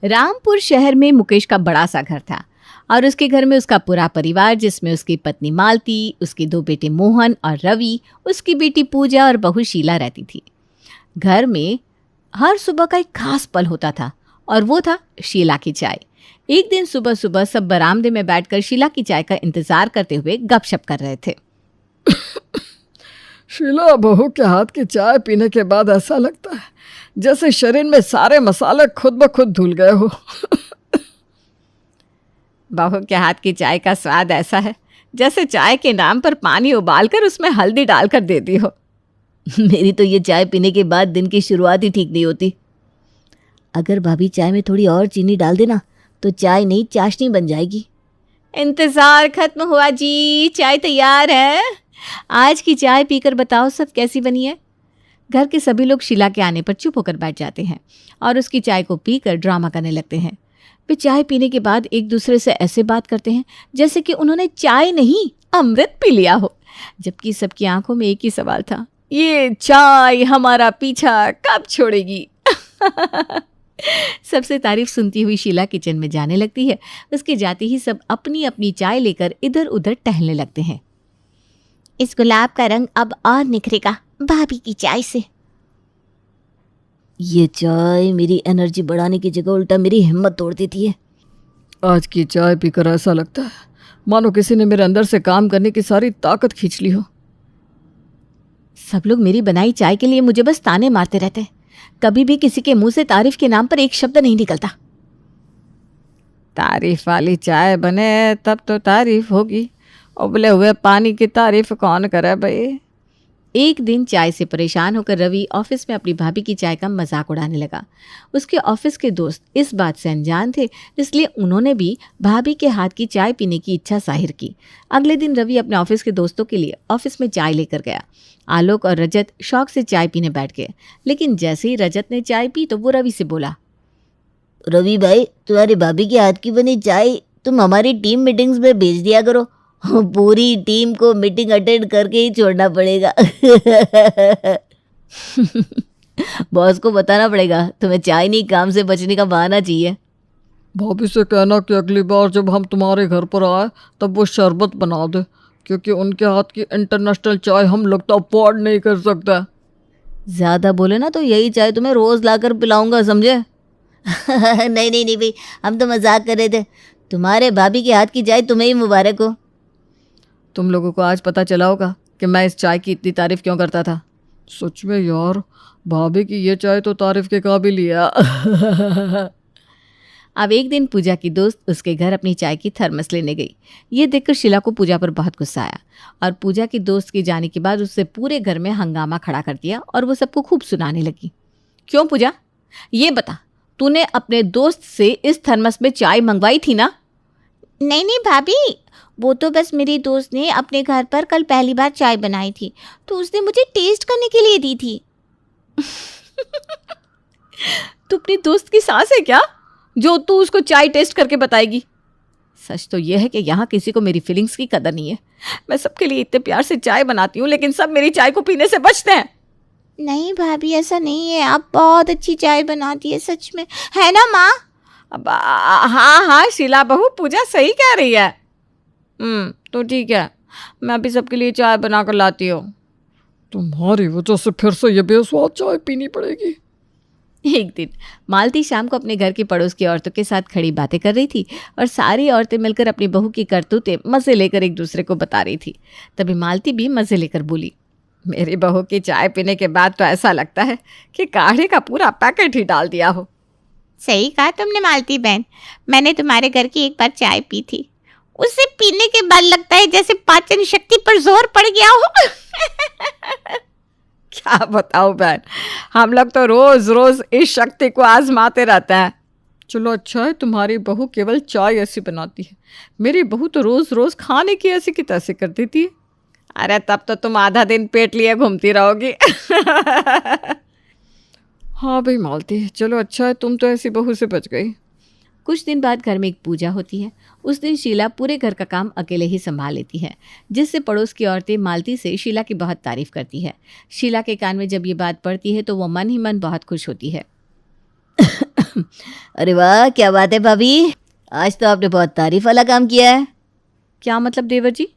रामपुर शहर में मुकेश का बड़ा सा घर था और उसके घर में उसका पूरा परिवार, जिसमें उसकी पत्नी मालती, उसके दो बेटे मोहन और रवि, उसकी बेटी पूजा और बहू शीला रहती थी। घर में हर सुबह का एक खास पल होता था और वो था शीला की चाय। एक दिन सुबह सुबह सब बरामदे में बैठकर शीला की चाय का इंतजार करते हुए गपशप कर रहे थे। शीला, बहू के हाथ की चाय पीने के बाद ऐसा लगता है जैसे शरीर में सारे मसाले खुद ब खुद धुल गए हो। बहू के हाथ की चाय का स्वाद ऐसा है जैसे चाय के नाम पर पानी उबालकर उसमें हल्दी डालकर देती हो। मेरी तो ये चाय पीने के बाद दिन की शुरुआत ही ठीक नहीं होती। अगर भाभी चाय में थोड़ी और चीनी डाल देना तो चाय नहीं चाशनी बन जाएगी। इंतजार खत्म हुआ जी, चाय तैयार है। आज की चाय पीकर बताओ सब कैसी बनी है। घर के सभी लोग शीला के आने पर चुप होकर बैठ जाते हैं और उसकी चाय को पीकर ड्रामा करने लगते हैं। वे चाय पीने के बाद एक दूसरे से ऐसे बात करते हैं जैसे कि उन्होंने चाय नहीं अमृत पी लिया हो, जबकि सबकी आंखों में एक ही सवाल था, ये चाय हमारा पीछा कब छोड़ेगी। सबसे तारीफ सुनती हुई शीला किचन में जाने लगती है। उसके जाते ही सब अपनी अपनी चाय लेकर इधर उधर टहलने लगते हैं। इस गुलाब का रंग अब और निखरेगा भाभी की चाय से। ये चाय मेरी एनर्जी बढ़ाने की जगह उल्टा मेरी हिम्मत तोड़ देती है। आज की चाय पीकर ऐसा लगता है मानो किसी ने मेरे अंदर से काम करने की सारी ताकत खींच ली हो। सब लोग मेरी बनाई चाय के लिए मुझे बस ताने मारते रहते हैं। कभी भी किसी के मुंह से तारीफ के नाम पर एक शब्द नहीं निकलता। तारीफ वाली चाय बने तब तो तारीफ होगी, उबले हुए पानी की तारीफ कौन करे भाई। एक दिन चाय से परेशान होकर रवि ऑफिस में अपनी भाभी की चाय का मजाक उड़ाने लगा। उसके ऑफिस के दोस्त इस बात से अनजान थे, इसलिए उन्होंने भी भाभी के हाथ की चाय पीने की इच्छा जाहिर की। अगले दिन रवि अपने ऑफिस के दोस्तों के लिए ऑफिस में चाय लेकर गया। आलोक और रजत शौक से चाय पीने बैठ गए, लेकिन जैसे ही रजत ने चाय पी तो वो रवि से बोला, रवि भाई, तुम्हारी भाभी के हाथ की बनी चाय तुम हमारी टीम मीटिंग्स में भेज दिया करो। पूरी टीम को मीटिंग अटेंड करके ही छोड़ना पड़ेगा। बॉस को बताना पड़ेगा तुम्हें चाय नहीं काम से बचने का बहाना चाहिए। भाभी से कहना कि अगली बार जब हम तुम्हारे घर पर आए तब वो शरबत बना दे, क्योंकि उनके हाथ की इंटरनेशनल चाय हम लोग तो अफोर्ड नहीं कर सकता। ज़्यादा बोले ना तो यही चाय तुम्हें रोज़ लाकर पिलाऊंगा, समझे? नहीं नहीं नहीं भाई, हम तो मजाक कर रहे थे। तुम्हारे भाभी के हाथ की चाय तुम्हें ही मुबारक हो। तुम लोगों को आज पता चला होगा कि मैं इस चाय की इतनी तारीफ क्यों करता था। सच में यार, भाभी की ये चाय तो तारीफ के काबिल ही है। अब एक दिन पूजा की दोस्त उसके घर अपनी चाय की थर्मस लेने गई। ये देखकर शीला को पूजा पर बहुत गुस्सा आया और पूजा की दोस्त के जाने के बाद उससे पूरे घर में हंगामा खड़ा कर दिया और वो सबको खूब सुनाने लगी। क्यों पूजा, ये बता, तूने अपने दोस्त से इस थर्मस में चाय मंगवाई थी ना? नहीं नहीं भाभी, वो तो बस मेरी दोस्त ने अपने घर पर कल पहली बार चाय बनाई थी तो उसने मुझे टेस्ट करने के लिए दी थी। तू अपनी दोस्त की सास है क्या जो तू उसको चाय टेस्ट करके बताएगी? सच तो यह है कि यहाँ किसी को मेरी फीलिंग्स की कदर नहीं है। मैं सबके लिए इतने प्यार से चाय बनाती हूँ, लेकिन सब मेरी चाय को पीने से बचते हैं। नहीं भाभी, ऐसा नहीं है, आप बहुत अच्छी चाय बनाती है सच में, है ना माँ? अब हाँ हाँ शीला बहू, पूजा सही कह रही है। तो ठीक है, मैं अभी सबके लिए चाय बनाकर लाती हूँ। तुम्हारी वजह से फिर से ये बेस्वाद चाय पीनी पड़ेगी। एक दिन मालती शाम को अपने घर के पड़ोस की औरतों के साथ खड़ी बातें कर रही थी और सारी औरतें मिलकर अपनी बहू की करतूतें मज़े लेकर एक दूसरे को बता रही थी। तभी मालती भी मज़े लेकर बोली, मेरी बहू की चाय पीने के बाद तो ऐसा लगता है कि काढ़े का पूरा पैकेट ही डाल दिया हो। सही कहा तुमने मालती बहन, मैंने तुम्हारे घर की एक बार चाय पी थी, उसे पीने के बाद लगता है जैसे पाचन शक्ति पर जोर पड़ गया हो। क्या बताऊं बहन, हम लोग तो रोज रोज इस शक्ति को आजमाते रहते हैं। चलो अच्छा है तुम्हारी बहू केवल चाय ऐसी बनाती है, मेरी बहू तो रोज रोज खाने की ऐसी की तैसी कर देती है। अरे तब तो तुम आधा दिन पेट लिए घूमती रहोगी। हाँ भाई मालती, चलो अच्छा है तुम तो ऐसी बहू से बच गई। कुछ दिन बाद घर में एक पूजा होती है। उस दिन शीला पूरे घर का काम अकेले ही संभाल लेती है, जिससे पड़ोस की औरतें मालती से शीला की बहुत तारीफ करती है। शीला के कान में जब ये बात पड़ती है तो वो मन ही मन बहुत खुश होती है। अरे वाह, क्या बात है भाभी, आज तो आपने बहुत तारीफ वाला काम किया है। क्या मतलब देवर जी,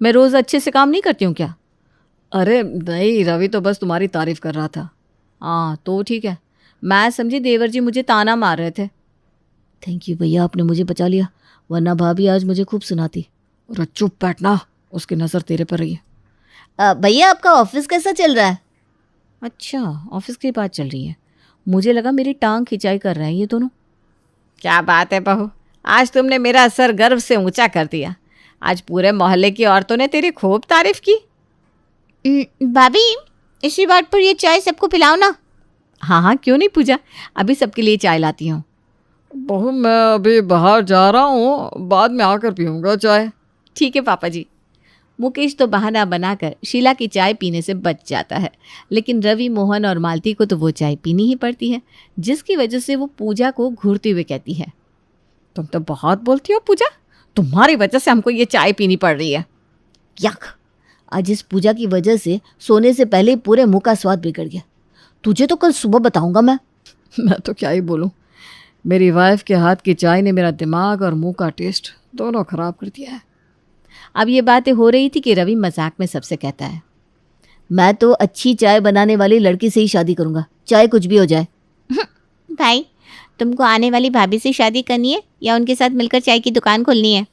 मैं रोज़ अच्छे से काम नहीं करती हूँ क्या? अरे नहीं, रवि तो बस तुम्हारी तारीफ कर रहा था। हाँ तो ठीक है, मैं समझी देवर जी मुझे ताना मार रहे थे। थैंक यू भैया, आपने मुझे बचा लिया, वरना भाभी आज मुझे खूब सुनाती। अरे चुप बैठना, उसकी नज़र तेरे पर रही है। भैया आपका ऑफिस कैसा चल रहा है? अच्छा, ऑफिस की बात चल रही है, मुझे लगा मेरी टांग खिंचाई कर रहे हैं ये दोनों। क्या बात है बहू, आज तुमने मेरा सर गर्व से ऊंचा कर दिया। आज पूरे मोहल्ले की औरतों ने तेरी खूब तारीफ की। भाभी, इसी बात पर ये चाय सबको पिलाओ ना। हाँ हाँ, क्यों नहीं पूजा, अभी सबके लिए चाय लाती हूँ। बहू मैं अभी बाहर जा रहा हूँ, बाद में आकर पीऊँगा चाय। ठीक है पापा जी। मुकेश तो बहाना बनाकर शीला की चाय पीने से बच जाता है, लेकिन रवि, मोहन और मालती को तो वो चाय पीनी ही पड़ती है, जिसकी वजह से वो पूजा को घूरते हुए कहती है, तुम तो बहुत बोलती हो पूजा, तुम्हारी वजह से हमको ये चाय पीनी पड़ रही है। यक, आज इस पूजा की वजह से सोने से पहले ही पूरे मुंह का स्वाद बिगड़ गया। तुझे तो कल सुबह बताऊंगा मैं। मैं तो क्या ही बोलूँ, मेरी वाइफ के हाथ की चाय ने मेरा दिमाग और मुंह का टेस्ट दोनों खराब कर दिया है। अब ये बातें हो रही थी कि रवि मजाक में सबसे कहता है, मैं तो अच्छी चाय बनाने वाली लड़की से ही शादी करूंगा, चाहे कुछ भी हो जाए। भाई, तुमको आने वाली भाभी से शादी करनी है या उनके साथ मिलकर चाय की दुकान खोलनी है?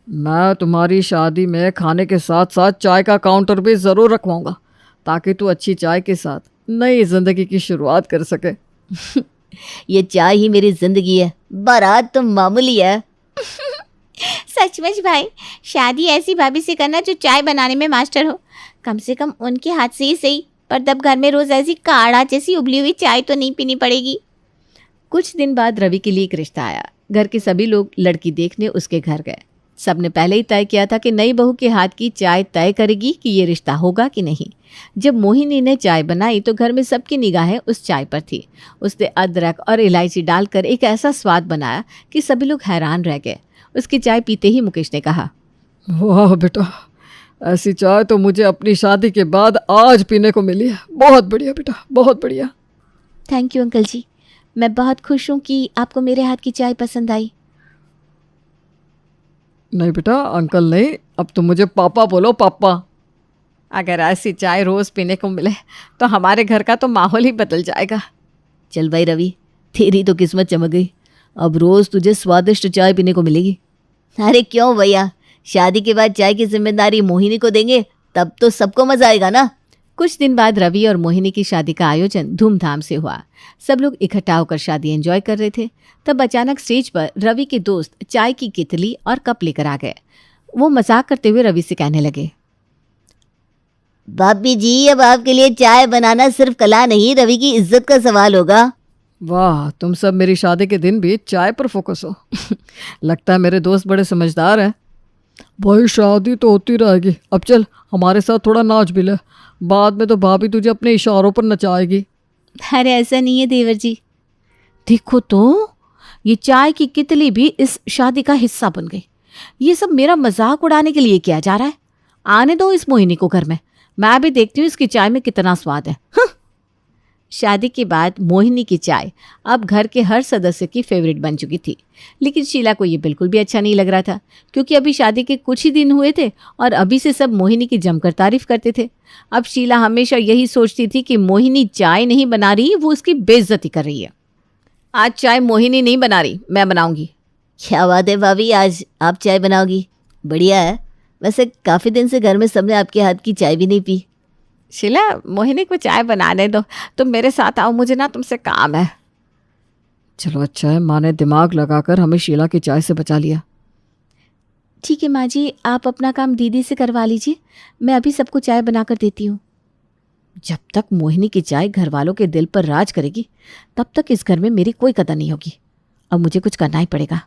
मैं तुम्हारी शादी में खाने के साथ साथ चाय का काउंटर भी ज़रूर रखवाऊंगा, ताकि तू अच्छी चाय के साथ नई ज़िंदगी की शुरुआत कर सके। ये चाय ही मेरी जिंदगी है, बारात तो मामूली है। सचमुच भाई, शादी ऐसी भाभी से करना जो चाय बनाने में मास्टर हो। कम से कम उनके हाथ से ही सही, पर तब घर में रोज ऐसी काढ़ा जैसी उबली हुई चाय तो नहीं पीनी पड़ेगी। कुछ दिन बाद रवि के लिए एक रिश्ता आया। घर के सभी लोग लड़की देखने उसके घर गए। सबने पहले ही तय किया था कि नई बहू के हाथ की चाय तय करेगी कि ये रिश्ता होगा कि नहीं। जब मोहिनी ने चाय बनाई तो घर में सबकी निगाहें उस चाय पर थी। उसने अदरक और इलायची डालकर एक ऐसा स्वाद बनाया कि सभी लोग हैरान रह गए। उसकी चाय पीते ही मुकेश ने कहा, वाह बेटा, ऐसी चाय तो मुझे अपनी शादी के बाद आज पीने को मिली है। बहुत बढ़िया बेटा, बहुत बढ़िया। थैंक यू अंकल जी, मैं बहुत खुश हूँ कि आपको मेरे हाथ की चाय पसंद आई। नहीं बेटा, अंकल नहीं, अब तुम मुझे पापा बोलो, पापा। अगर ऐसी चाय रोज़ पीने को मिले तो हमारे घर का तो माहौल ही बदल जाएगा। चल भाई रवि, तेरी तो किस्मत चमक गई, अब रोज तुझे स्वादिष्ट चाय पीने को मिलेगी। अरे क्यों भैया, शादी के बाद चाय की जिम्मेदारी मोहिनी को देंगे, तब तो सबको मजा आएगा ना। कुछ दिन बाद रवि और मोहिनी की शादी का आयोजन धूमधाम से हुआ। सब लोग इकट्ठा होकर शादी एंजॉय कर रहे थे। तब अचानक स्टेज पर रवि के दोस्त चाय की कितली और कप लेकर आ गए। वो मजाक करते हुए रवि से कहने लगे, भाभी जी, अब आपके लिए चाय बनाना सिर्फ कला नहीं, रवि की इज्जत का सवाल होगा। वाह, तुम सब मेरी शादी के दिन भी चाय पर फोकस हो। लगता है मेरे दोस्त बड़े समझदार हैं। भाई शादी तो होती रहेगी, अब चल हमारे साथ थोड़ा नाच भी ले, बाद में तो भाभी तुझे अपने इशारों पर नचाएगी। अरे ऐसा नहीं है देवर जी, देखो तो ये चाय की कितली भी इस शादी का हिस्सा बन गई। ये सब मेरा मजाक उड़ाने के लिए किया जा रहा है। आने दो इस मोहिनी को घर में, मैं भी देखती हूँ इसकी चाय में कितना स्वाद है। शादी के बाद मोहिनी की चाय अब घर के हर सदस्य की फेवरेट बन चुकी थी। लेकिन शीला को ये बिल्कुल भी अच्छा नहीं लग रहा था, क्योंकि अभी शादी के कुछ ही दिन हुए थे और अभी से सब मोहिनी की जमकर तारीफ करते थे। अब शीला हमेशा यही सोचती थी कि मोहिनी चाय नहीं बना रही, वो उसकी बेइज्जती कर रही है। आज चाय मोहिनी नहीं बना रही, मैं बनाऊंगी। क्या बात है भाभी, आज आप चाय बनाओगी, बढ़िया है। वैसे काफ़ी दिन से घर में सबने आपके हाथ की चाय भी नहीं पी। शीला, मोहिनी को चाय बनाने दो, तुम मेरे साथ आओ, मुझे ना तुमसे काम है। चलो अच्छा है, माँ ने दिमाग लगाकर हमें शीला की चाय से बचा लिया। ठीक है माँ जी, आप अपना काम दीदी से करवा लीजिए, मैं अभी सबको चाय बनाकर देती हूँ। जब तक मोहिनी की चाय घर वालों के दिल पर राज करेगी, तब तक इस घर में मेरी कोई कदर नहीं होगी। अब मुझे कुछ करना ही पड़ेगा।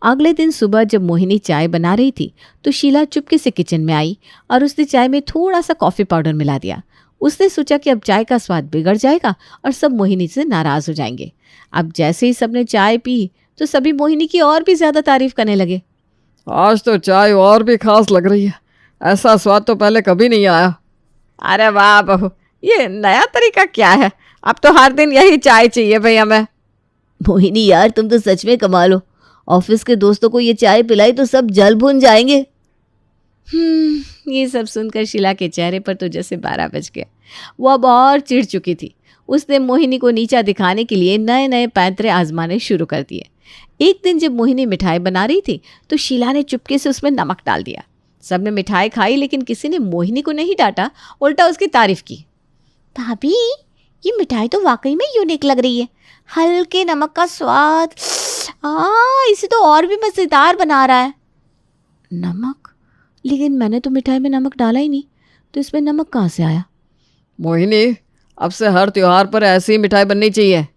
अगले दिन सुबह जब मोहिनी चाय बना रही थी तो शीला चुपके से किचन में आई और उसने चाय में थोड़ा सा कॉफ़ी पाउडर मिला दिया। उसने सोचा कि अब चाय का स्वाद बिगड़ जाएगा और सब मोहिनी से नाराज़ हो जाएंगे। अब जैसे ही सबने चाय पी तो सभी मोहिनी की और भी ज़्यादा तारीफ करने लगे। आज तो चाय और भी खास लग रही है, ऐसा स्वाद तो पहले कभी नहीं आया। अरे वाह बहू, ये नया तरीका क्या है? अब तो हर दिन यही चाय चाहिए भैया। मैं मोहिनी यार, तुम तो सच में कमाल हो। ऑफिस के दोस्तों को ये चाय पिलाई तो सब जल भून जाएंगे। ये सब सुनकर शीला के चेहरे पर तो जैसे 12 बज गया। वो अब और चिढ़ चुकी थी। उसने मोहिनी को नीचा दिखाने के लिए नए नए पैंतरे आजमाने शुरू कर दिए। एक दिन जब मोहिनी मिठाई बना रही थी तो शीला ने चुपके से उसमें नमक डाल दिया। सबने मिठाई खाई, लेकिन किसी ने मोहिनी को नहीं डांटा, उल्टा उसकी तारीफ की। भाभी, ये मिठाई तो वाकई में यूनिक लग रही है। हल्के नमक का स्वाद, इसे तो और भी मज़ेदार बना रहा है। नमक? लेकिन मैंने तो मिठाई में नमक डाला ही नहीं, तो इसमें नमक कहाँ से आया? मोहिनी, अब से हर त्योहार पर ऐसी ही मिठाई बननी चाहिए।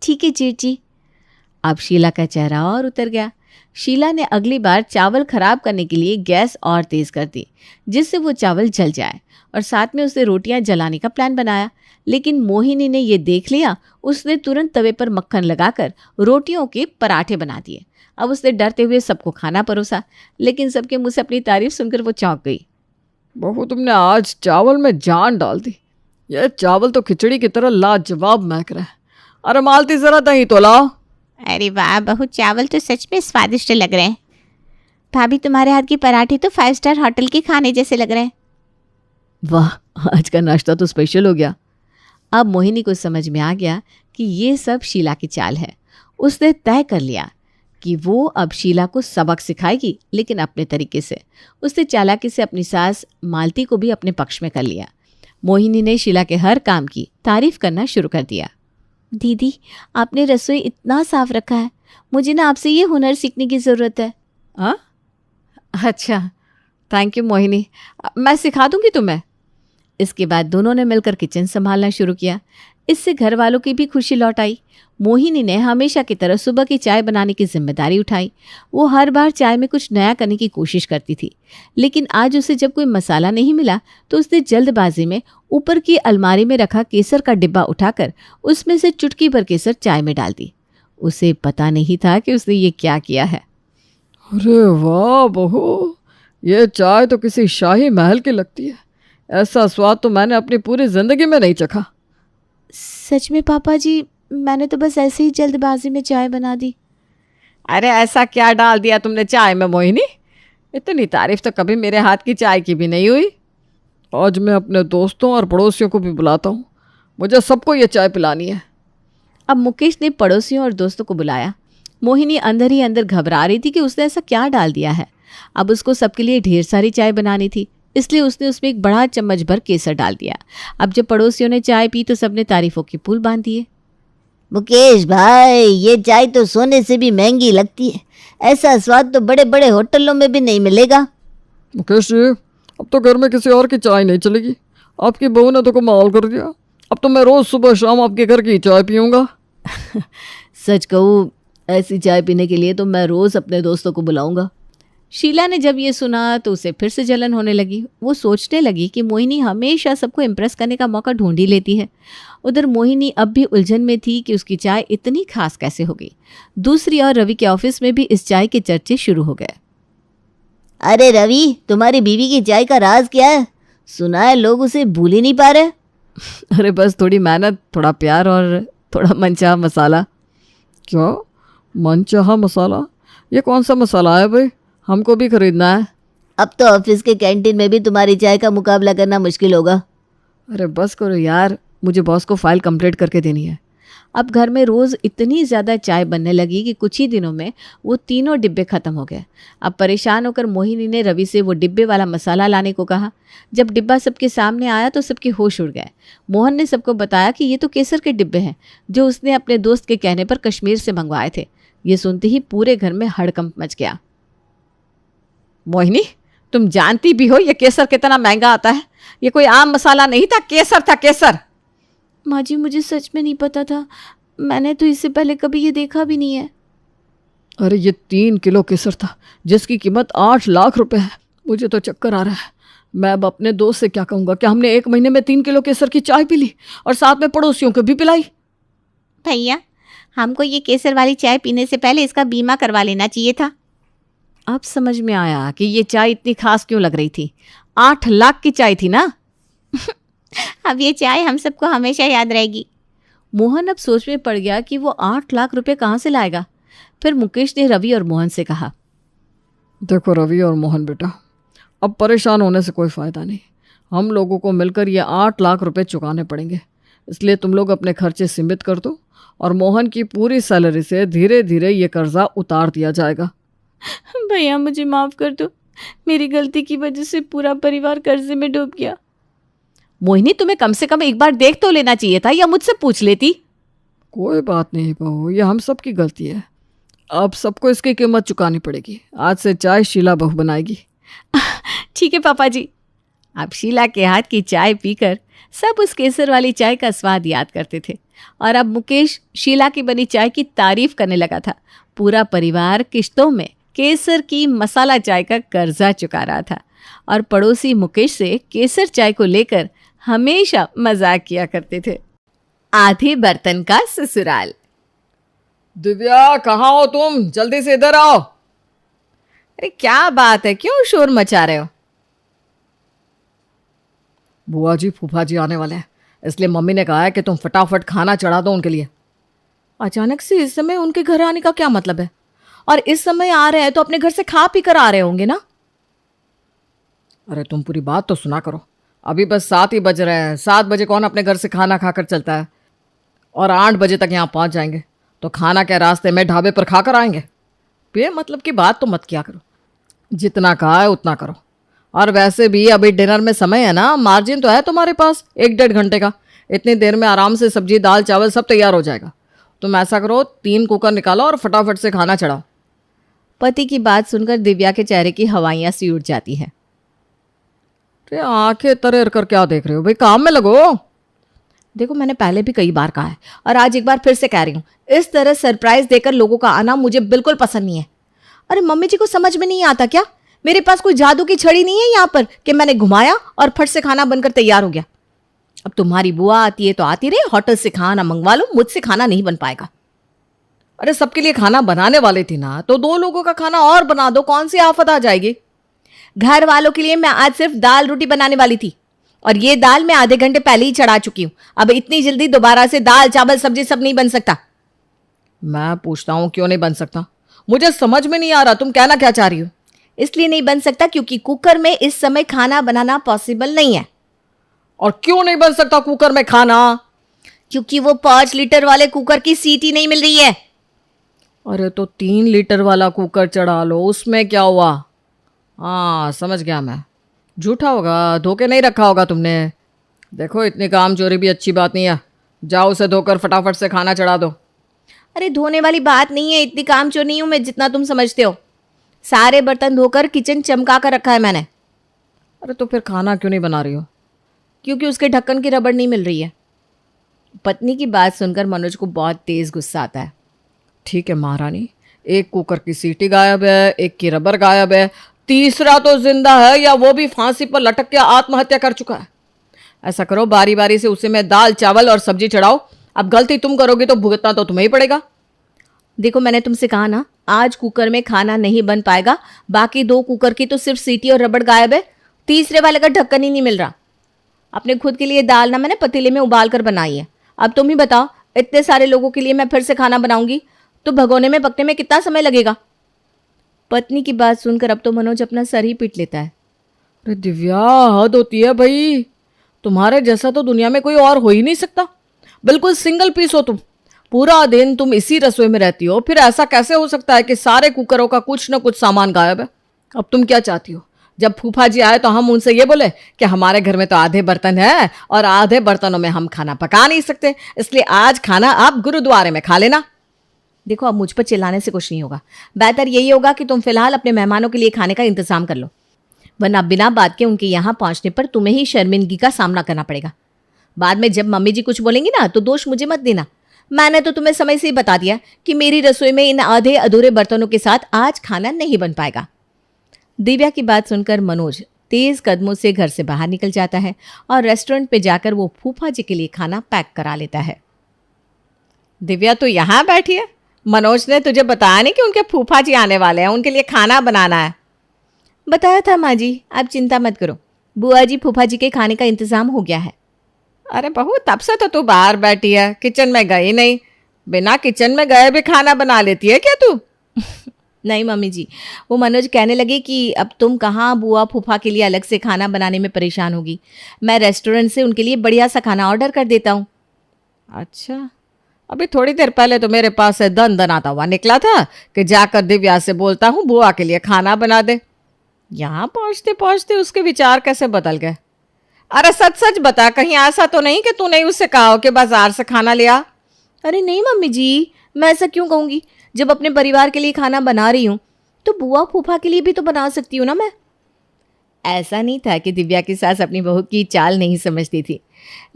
ठीक है जीत जी। अब शीला का चेहरा और उतर गया। शीला ने अगली बार चावल खराब करने के लिए गैस और तेज कर दी, जिससे वो चावल जल जाए, और साथ में उसने रोटियां जलाने का प्लान बनाया। लेकिन मोहिनी ने ये देख लिया। उसने तुरंत तवे पर मक्खन लगाकर रोटियों के पराठे बना दिए। अब उसने डरते हुए सबको खाना परोसा, लेकिन सबके मुंह से अपनी तारीफ सुनकर वो चौंक गई। बहू, तुमने आज चावल में जान डाल दी। यह चावल तो खिचड़ी की तरह लाजवाब महक रहा है। अरे मालती, जरा दही तो लाओ। अरे वाह बहू, चावल तो सच में स्वादिष्ट लग रहे हैं। भाभी, तुम्हारे हाथ के पराठे तो 5 स्टार होटल के खाने जैसे लग रहे हैं। वाह, आज का नाश्ता तो स्पेशल हो गया। अब मोहिनी को समझ में आ गया कि ये सब शीला की चाल है। उसने तय कर लिया कि वो अब शीला को सबक सिखाएगी, लेकिन अपने तरीके से। उसने चालाकी से अपनी सास मालती को भी अपने पक्ष में कर लिया। मोहिनी ने शीला के हर काम की तारीफ करना शुरू कर दिया। दीदी, आपने रसोई इतना साफ रखा है, मुझे ना आपसे ये हुनर सीखने की ज़रूरत है। हाँ, अच्छा, थैंक यू मोहिनी, मैं सिखा दूंगी तुम्हें। इसके बाद दोनों ने मिलकर किचन संभालना शुरू किया। इससे घर वालों की भी खुशी लौट आई। मोहिनी ने हमेशा की तरह सुबह की चाय बनाने की जिम्मेदारी उठाई। वो हर बार चाय में कुछ नया करने की कोशिश करती थी, लेकिन आज उसे जब कोई मसाला नहीं मिला तो उसने जल्दबाजी में ऊपर की अलमारी में रखा केसर का डिब्बा उठाकर उसमें से चुटकी भर केसर चाय में डाल दी। उसे पता नहीं था कि उसने ये क्या किया है। अरे वाह बहू, ये चाय तो किसी शाही महल की लगती है। ऐसा स्वाद तो मैंने अपनी पूरी जिंदगी में नहीं चखा। सच में पापा जी, मैंने तो बस ऐसे ही जल्दबाजी में चाय बना दी। अरे ऐसा क्या डाल दिया तुमने चाय में मोहिनी? इतनी तारीफ तो कभी मेरे हाथ की चाय की भी नहीं हुई। आज मैं अपने दोस्तों और पड़ोसियों को भी बुलाता हूँ। मुझे सबको ये चाय पिलानी है। अब मुकेश ने पड़ोसियों और दोस्तों को बुलाया। मोहिनी अंदर ही अंदर घबरा रही थी कि उसने ऐसा क्या डाल दिया है। अब उसको सबके लिए ढेर सारी चाय बनानी थी, इसलिए उसने उसमें एक बड़ा चम्मच भर केसर डाल दिया। अब जब पड़ोसियों ने चाय पी तो सबने तारीफों के पुल बांध दिए। मुकेश भाई, ये चाय तो सोने से भी महंगी लगती है। ऐसा स्वाद तो बड़े बड़े होटलों में भी नहीं मिलेगा। मुकेश जी, अब तो घर में किसी और की चाय नहीं चलेगी। आपकी बहू ने तो कमाल कर दिया। अब तो मैं रोज़ सुबह शाम आपके घर की चाय पीऊँगा। सच कहूँ, ऐसी चाय पीने के लिए तो मैं रोज़ अपने दोस्तों को बुलाऊंगा। शीला ने जब ये सुना तो उसे फिर से जलन होने लगी। वो सोचने लगी कि मोहिनी हमेशा सबको इम्प्रेस करने का मौका ढूंढ ही लेती है। उधर मोहिनी अब भी उलझन में थी कि उसकी चाय इतनी खास कैसे हो गई। दूसरी ओर रवि के ऑफिस में भी इस चाय के चर्चे शुरू हो गए। अरे रवि, तुम्हारी बीवी की चाय का राज क्या है? सुना है लोग उसे भूल ही नहीं पा रहे। अरे बस थोड़ी मेहनत, थोड़ा प्यार और थोड़ा मनचाहा मसाला। क्या मनचाहा मसाला? ये कौन सा मसाला है भाई? हमको भी खरीदना है। अब तो ऑफिस के कैंटीन में भी तुम्हारी चाय का मुकाबला करना मुश्किल होगा। अरे बस करो यार, मुझे बॉस को फाइल कंप्लीट करके देनी है। अब घर में रोज़ इतनी ज़्यादा चाय बनने लगी कि कुछ ही दिनों में वो तीनों डिब्बे ख़त्म हो गए। अब परेशान होकर मोहिनी ने रवि से वो डिब्बे वाला मसाला लाने को कहा। जब डिब्बा सबके सामने आया तो सबके होश उड़ गए। मोहन ने सबको बताया कि ये तो केसर के डिब्बे हैं, जो उसने अपने दोस्त के कहने पर कश्मीर से मंगवाए थे। ये सुनते ही पूरे घर में हड़कंप मच गया। मोहिनी, तुम जानती भी हो ये केसर कितना महंगा आता है। ये कोई आम मसाला नहीं था, केसर था, केसर। माँ जी, मुझे सच में नहीं पता था। मैंने तो इससे पहले कभी ये देखा भी नहीं है। अरे ये 3 किलो केसर था, जिसकी कीमत 8 लाख रुपए है। मुझे तो चक्कर आ रहा है। मैं अब अपने दोस्त से क्या कहूँगा? क्या हमने 1 महीने में 3 किलो केसर की चाय पी ली और साथ में पड़ोसियों को भी पिलाई? भैया, हमको ये केसर वाली चाय पीने से पहले इसका बीमा करवा लेना चाहिए था। अब समझ में आया कि ये चाय इतनी खास क्यों लग रही थी। 8 लाख की चाय थी ना। अब ये चाय हम सबको हमेशा याद रहेगी। मोहन अब सोच में पड़ गया कि वो 8 लाख रुपए कहाँ से लाएगा। फिर मुकेश ने रवि और मोहन से कहा, देखो रवि और मोहन बेटा, अब परेशान होने से कोई फ़ायदा नहीं। हम लोगों को मिलकर ये 8 लाख रुपए चुकाने पड़ेंगे, इसलिए तुम लोग अपने खर्चे सीमित कर दो और मोहन की पूरी सैलरी से धीरे धीरे ये कर्जा उतार दिया जाएगा। भैया मुझे माफ कर दो, मेरी गलती की वजह से पूरा परिवार कर्जे में डूब गया। मोहिनी, तुम्हें कम से कम एक बार देख तो लेना चाहिए था या मुझसे पूछ लेती। कोई बात नहीं बहू, ये हम सब की गलती है। अब सबको इसकी कीमत चुकानी पड़ेगी। आज से चाय शीला बहू बनाएगी। ठीक है पापा जी। अब शीला के हाथ की चाय पीकर सब उस केसर वाली चाय का स्वाद याद करते थे और अब मुकेश शीला की बनी चाय की तारीफ करने लगा था। पूरा परिवार किश्तों में केसर की मसाला चाय का कर्जा चुका रहा था और पड़ोसी मुकेश से केसर चाय को लेकर हमेशा मजाक किया करते थे। आधे बर्तन का ससुराल। दिव्या, कहाँ हो तुम? जल्दी से इधर आओ। अरे क्या बात है, क्यों शोर मचा रहे हो? बुआ जी फूफा जी आने वाले हैं, इसलिए मम्मी ने कहा है कि तुम फटाफट खाना चढ़ा दो उनके लिए। अचानक से इस समय उनके घर आने का क्या मतलब है? और इस समय आ रहे हैं तो अपने घर से खा पी कर आ रहे होंगे ना? अरे तुम पूरी बात तो सुना करो। अभी बस 7 ही बज रहे हैं। 7 बजे कौन अपने घर से खाना खाकर चलता है? और 8 बजे तक यहाँ पहुँच जाएंगे तो खाना क्या रास्ते में ढाबे पर खाकर आएंगे? बेमतलब की बात तो मत किया करो। जितना कहा है उतना करो। और वैसे भी अभी डिनर में समय है ना, मार्जिन तो है तुम्हारे पास 1-1.5 घंटे का। इतनी देर में आराम से सब्जी दाल चावल सब तैयार हो जाएगा। तुम ऐसा करो, 3 कुकर निकालो और फटाफट से खाना चढ़ाओ। पति की बात सुनकर दिव्या के चेहरे की हवाइयां सी उठ जाती हैं। अरे आंखें तरेर कर क्या देख रहे हो भाई, काम में लगो। देखो, मैंने पहले भी कई बार कहा है और आज एक बार फिर से कह रही हूँ, इस तरह सरप्राइज देकर लोगों का आना मुझे बिल्कुल पसंद नहीं है। अरे मम्मी जी को समझ में नहीं आता क्या? मेरे पास कोई जादू की छड़ी नहीं है यहाँ पर कि मैंने घुमाया और फट से खाना बनकर तैयार हो गया। अब तुम्हारी बुआ आती है तो आती रहे, होटल से खाना मंगवा लो, मुझसे खाना नहीं बन पाएगा। अरे सबके लिए खाना बनाने वाले थी ना, तो 2 लोगों का खाना और बना दो, कौन सी आफत आ जाएगी? घर वालों के लिए मैं आज सिर्फ दाल रोटी बनाने वाली थी और ये दाल मैं आधे घंटे पहले ही चढ़ा चुकी हूँ। अब इतनी जल्दी दोबारा से दाल चावल सब्जी सब नहीं बन सकता। मैं पूछता हूँ क्यों नहीं बन सकता? मुझे समझ में नहीं आ रहा तुम कहना क्या चाह रही हो। इसलिए नहीं बन सकता क्योंकि कुकर में इस समय खाना बनाना पॉसिबल नहीं है। और क्यों नहीं बन सकता कुकर में खाना? क्योंकि वो 5 लीटर वाले कुकर की सीटी नहीं मिल रही है। अरे तो 3 लीटर वाला कुकर चढ़ा लो, उसमें क्या हुआ? हाँ समझ गया मैं, झूठा होगा, धो के नहीं रखा होगा तुमने। देखो इतनी काम चोरी भी अच्छी बात नहीं है। जाओ उसे धोकर फटाफट से खाना चढ़ा दो। अरे धोने वाली बात नहीं है, इतनी कामचोर नहीं हूं मैं जितना तुम समझते हो। सारे बर्तन धोकर किचन चमका कर रखा है मैंने। अरे तो फिर खाना क्यों नहीं बना रही हो? क्योंकि उसके ढक्कन की रबड़ नहीं मिल रही है। पत्नी की बात सुनकर मनोज को बहुत तेज गुस्सा आता है। ठीक है महारानी, एक कुकर की सीटी गायब है, एक की रबर गायब है, तीसरा तो जिंदा है या वो भी फांसी पर लटक के आत्महत्या कर चुका है। ऐसा करो बारी बारी से उसे मैं दाल चावल और सब्जी चढ़ाओ। अब गलती तुम करोगी तो भुगतना तो तुम्हें ही पड़ेगा। देखो मैंने तुमसे कहा ना, आज कुकर में खाना नहीं बन पाएगा। बाकी 2 कुकर की तो सिर्फ सीटी और रबड़ गायब है, तीसरे वाले का ढक्कन ही नहीं मिल रहा। अपने खुद के लिए दाल ना मैंने पतीले में उबाल कर बनाई है। अब तुम ही बताओ, इतने सारे लोगों के लिए मैं फिर से खाना बनाऊंगी तो भगोने में पकने में कितना समय लगेगा? पत्नी की बात सुनकर अब तो मनोज अपना सर ही पीट लेता है। अरे दिव्या, हद होती है भाई। तुम्हारे जैसा तो दुनिया में कोई और हो ही नहीं सकता। बिल्कुल सिंगल पीस हो तुम। पूरा दिन तुम इसी रसोई में रहती हो, फिर ऐसा कैसे हो सकता है कि सारे कुकरों का कुछ न कुछ सामान गायब है? अब तुम क्या चाहती हो? जब फूफा जी आए तो हम उनसे ये बोले कि हमारे घर में तो आधे बर्तन है और आधे बर्तनों में हम खाना पका नहीं सकते, इसलिए आज खाना आप गुरुद्वारे में खा लेना। देखो अब मुझ पर चिल्लाने से कुछ नहीं होगा। बेहतर यही होगा कि तुम फिलहाल अपने मेहमानों के लिए खाने का इंतजाम कर लो, वरना बिना बात के उनके यहाँ पहुंचने पर तुम्हें ही शर्मिंदगी का सामना करना पड़ेगा। बाद में जब मम्मी जी कुछ बोलेंगी ना तो दोष मुझे मत देना। मैंने तो तुम्हें समय से ही बता दिया कि मेरी रसोई में इन आधे अधूरे बर्तनों के साथ आज खाना नहीं बन पाएगा। दिव्या की बात सुनकर मनोज तेज कदमों से घर से बाहर निकल जाता है और रेस्टोरेंट पे जाकर वो फूफा जी के लिए खाना पैक करा लेता है। दिव्या तो यहाँ बैठी है, मनोज ने तुझे बताया नहीं कि उनके फूफा जी आने वाले हैं, उनके लिए खाना बनाना है? बताया था माँ जी, आप चिंता मत करो, बुआ जी फूफा जी के खाने का इंतजाम हो गया है। अरे बहू, तब से तो तू बाहर बैठी है, किचन में गई नहीं। बिना किचन में गए भी खाना बना लेती है क्या तू? नहीं मम्मी जी, वो मनोज कहने लगे कि अब तुम कहाँ बुआ फूफा के लिए अलग से खाना बनाने में परेशान होगी, मैं रेस्टोरेंट से उनके लिए बढ़िया सा खाना ऑर्डर कर देता हूँ। अच्छा, अभी थोड़ी देर पहले तो मेरे पास से दन दन आता हुआ निकला था कि जाकर दिव्या से बोलता हूँ बुआ के लिए खाना बना दे। यहाँ पहुँचते पहुँचते उसके विचार कैसे बदल गए। अरे सच सच बता, कहीं ऐसा तो नहीं कि तूने उससे कहा हो कि बाजार से खाना ले आ? अरे नहीं मम्मी जी, मैं ऐसा क्यों कहूँगी, जब अपने परिवार के लिए खाना बना रही हूँ तो बुआ फूफा के लिए भी तो बना सकती हूँ ना मैं। ऐसा नहीं था कि दिव्या की सास अपनी बहू की चाल नहीं समझती थी,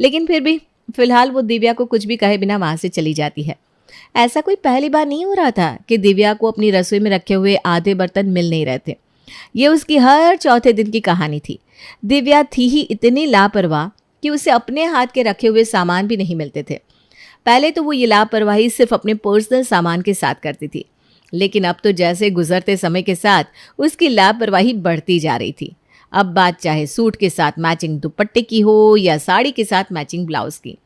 लेकिन फिर भी फिलहाल वो दिव्या को कुछ भी कहे बिना वहाँ से चली जाती है। ऐसा कोई पहली बार नहीं हो रहा था कि दिव्या को अपनी रसोई में रखे हुए आधे बर्तन मिल नहीं रहे थे। ये उसकी हर चौथे दिन की कहानी थी। दिव्या थी ही इतनी लापरवाह कि उसे अपने हाथ के रखे हुए सामान भी नहीं मिलते थे। पहले तो वो ये लापरवाही सिर्फ अपने पर्सनल सामान के साथ करती थी, लेकिन अब तो जैसे गुजरते समय के साथ उसकी लापरवाही बढ़ती जा रही थी। अब बात चाहे सूट के साथ मैचिंग दुपट्टे की हो या साड़ी के साथ मैचिंग ब्लाउज की,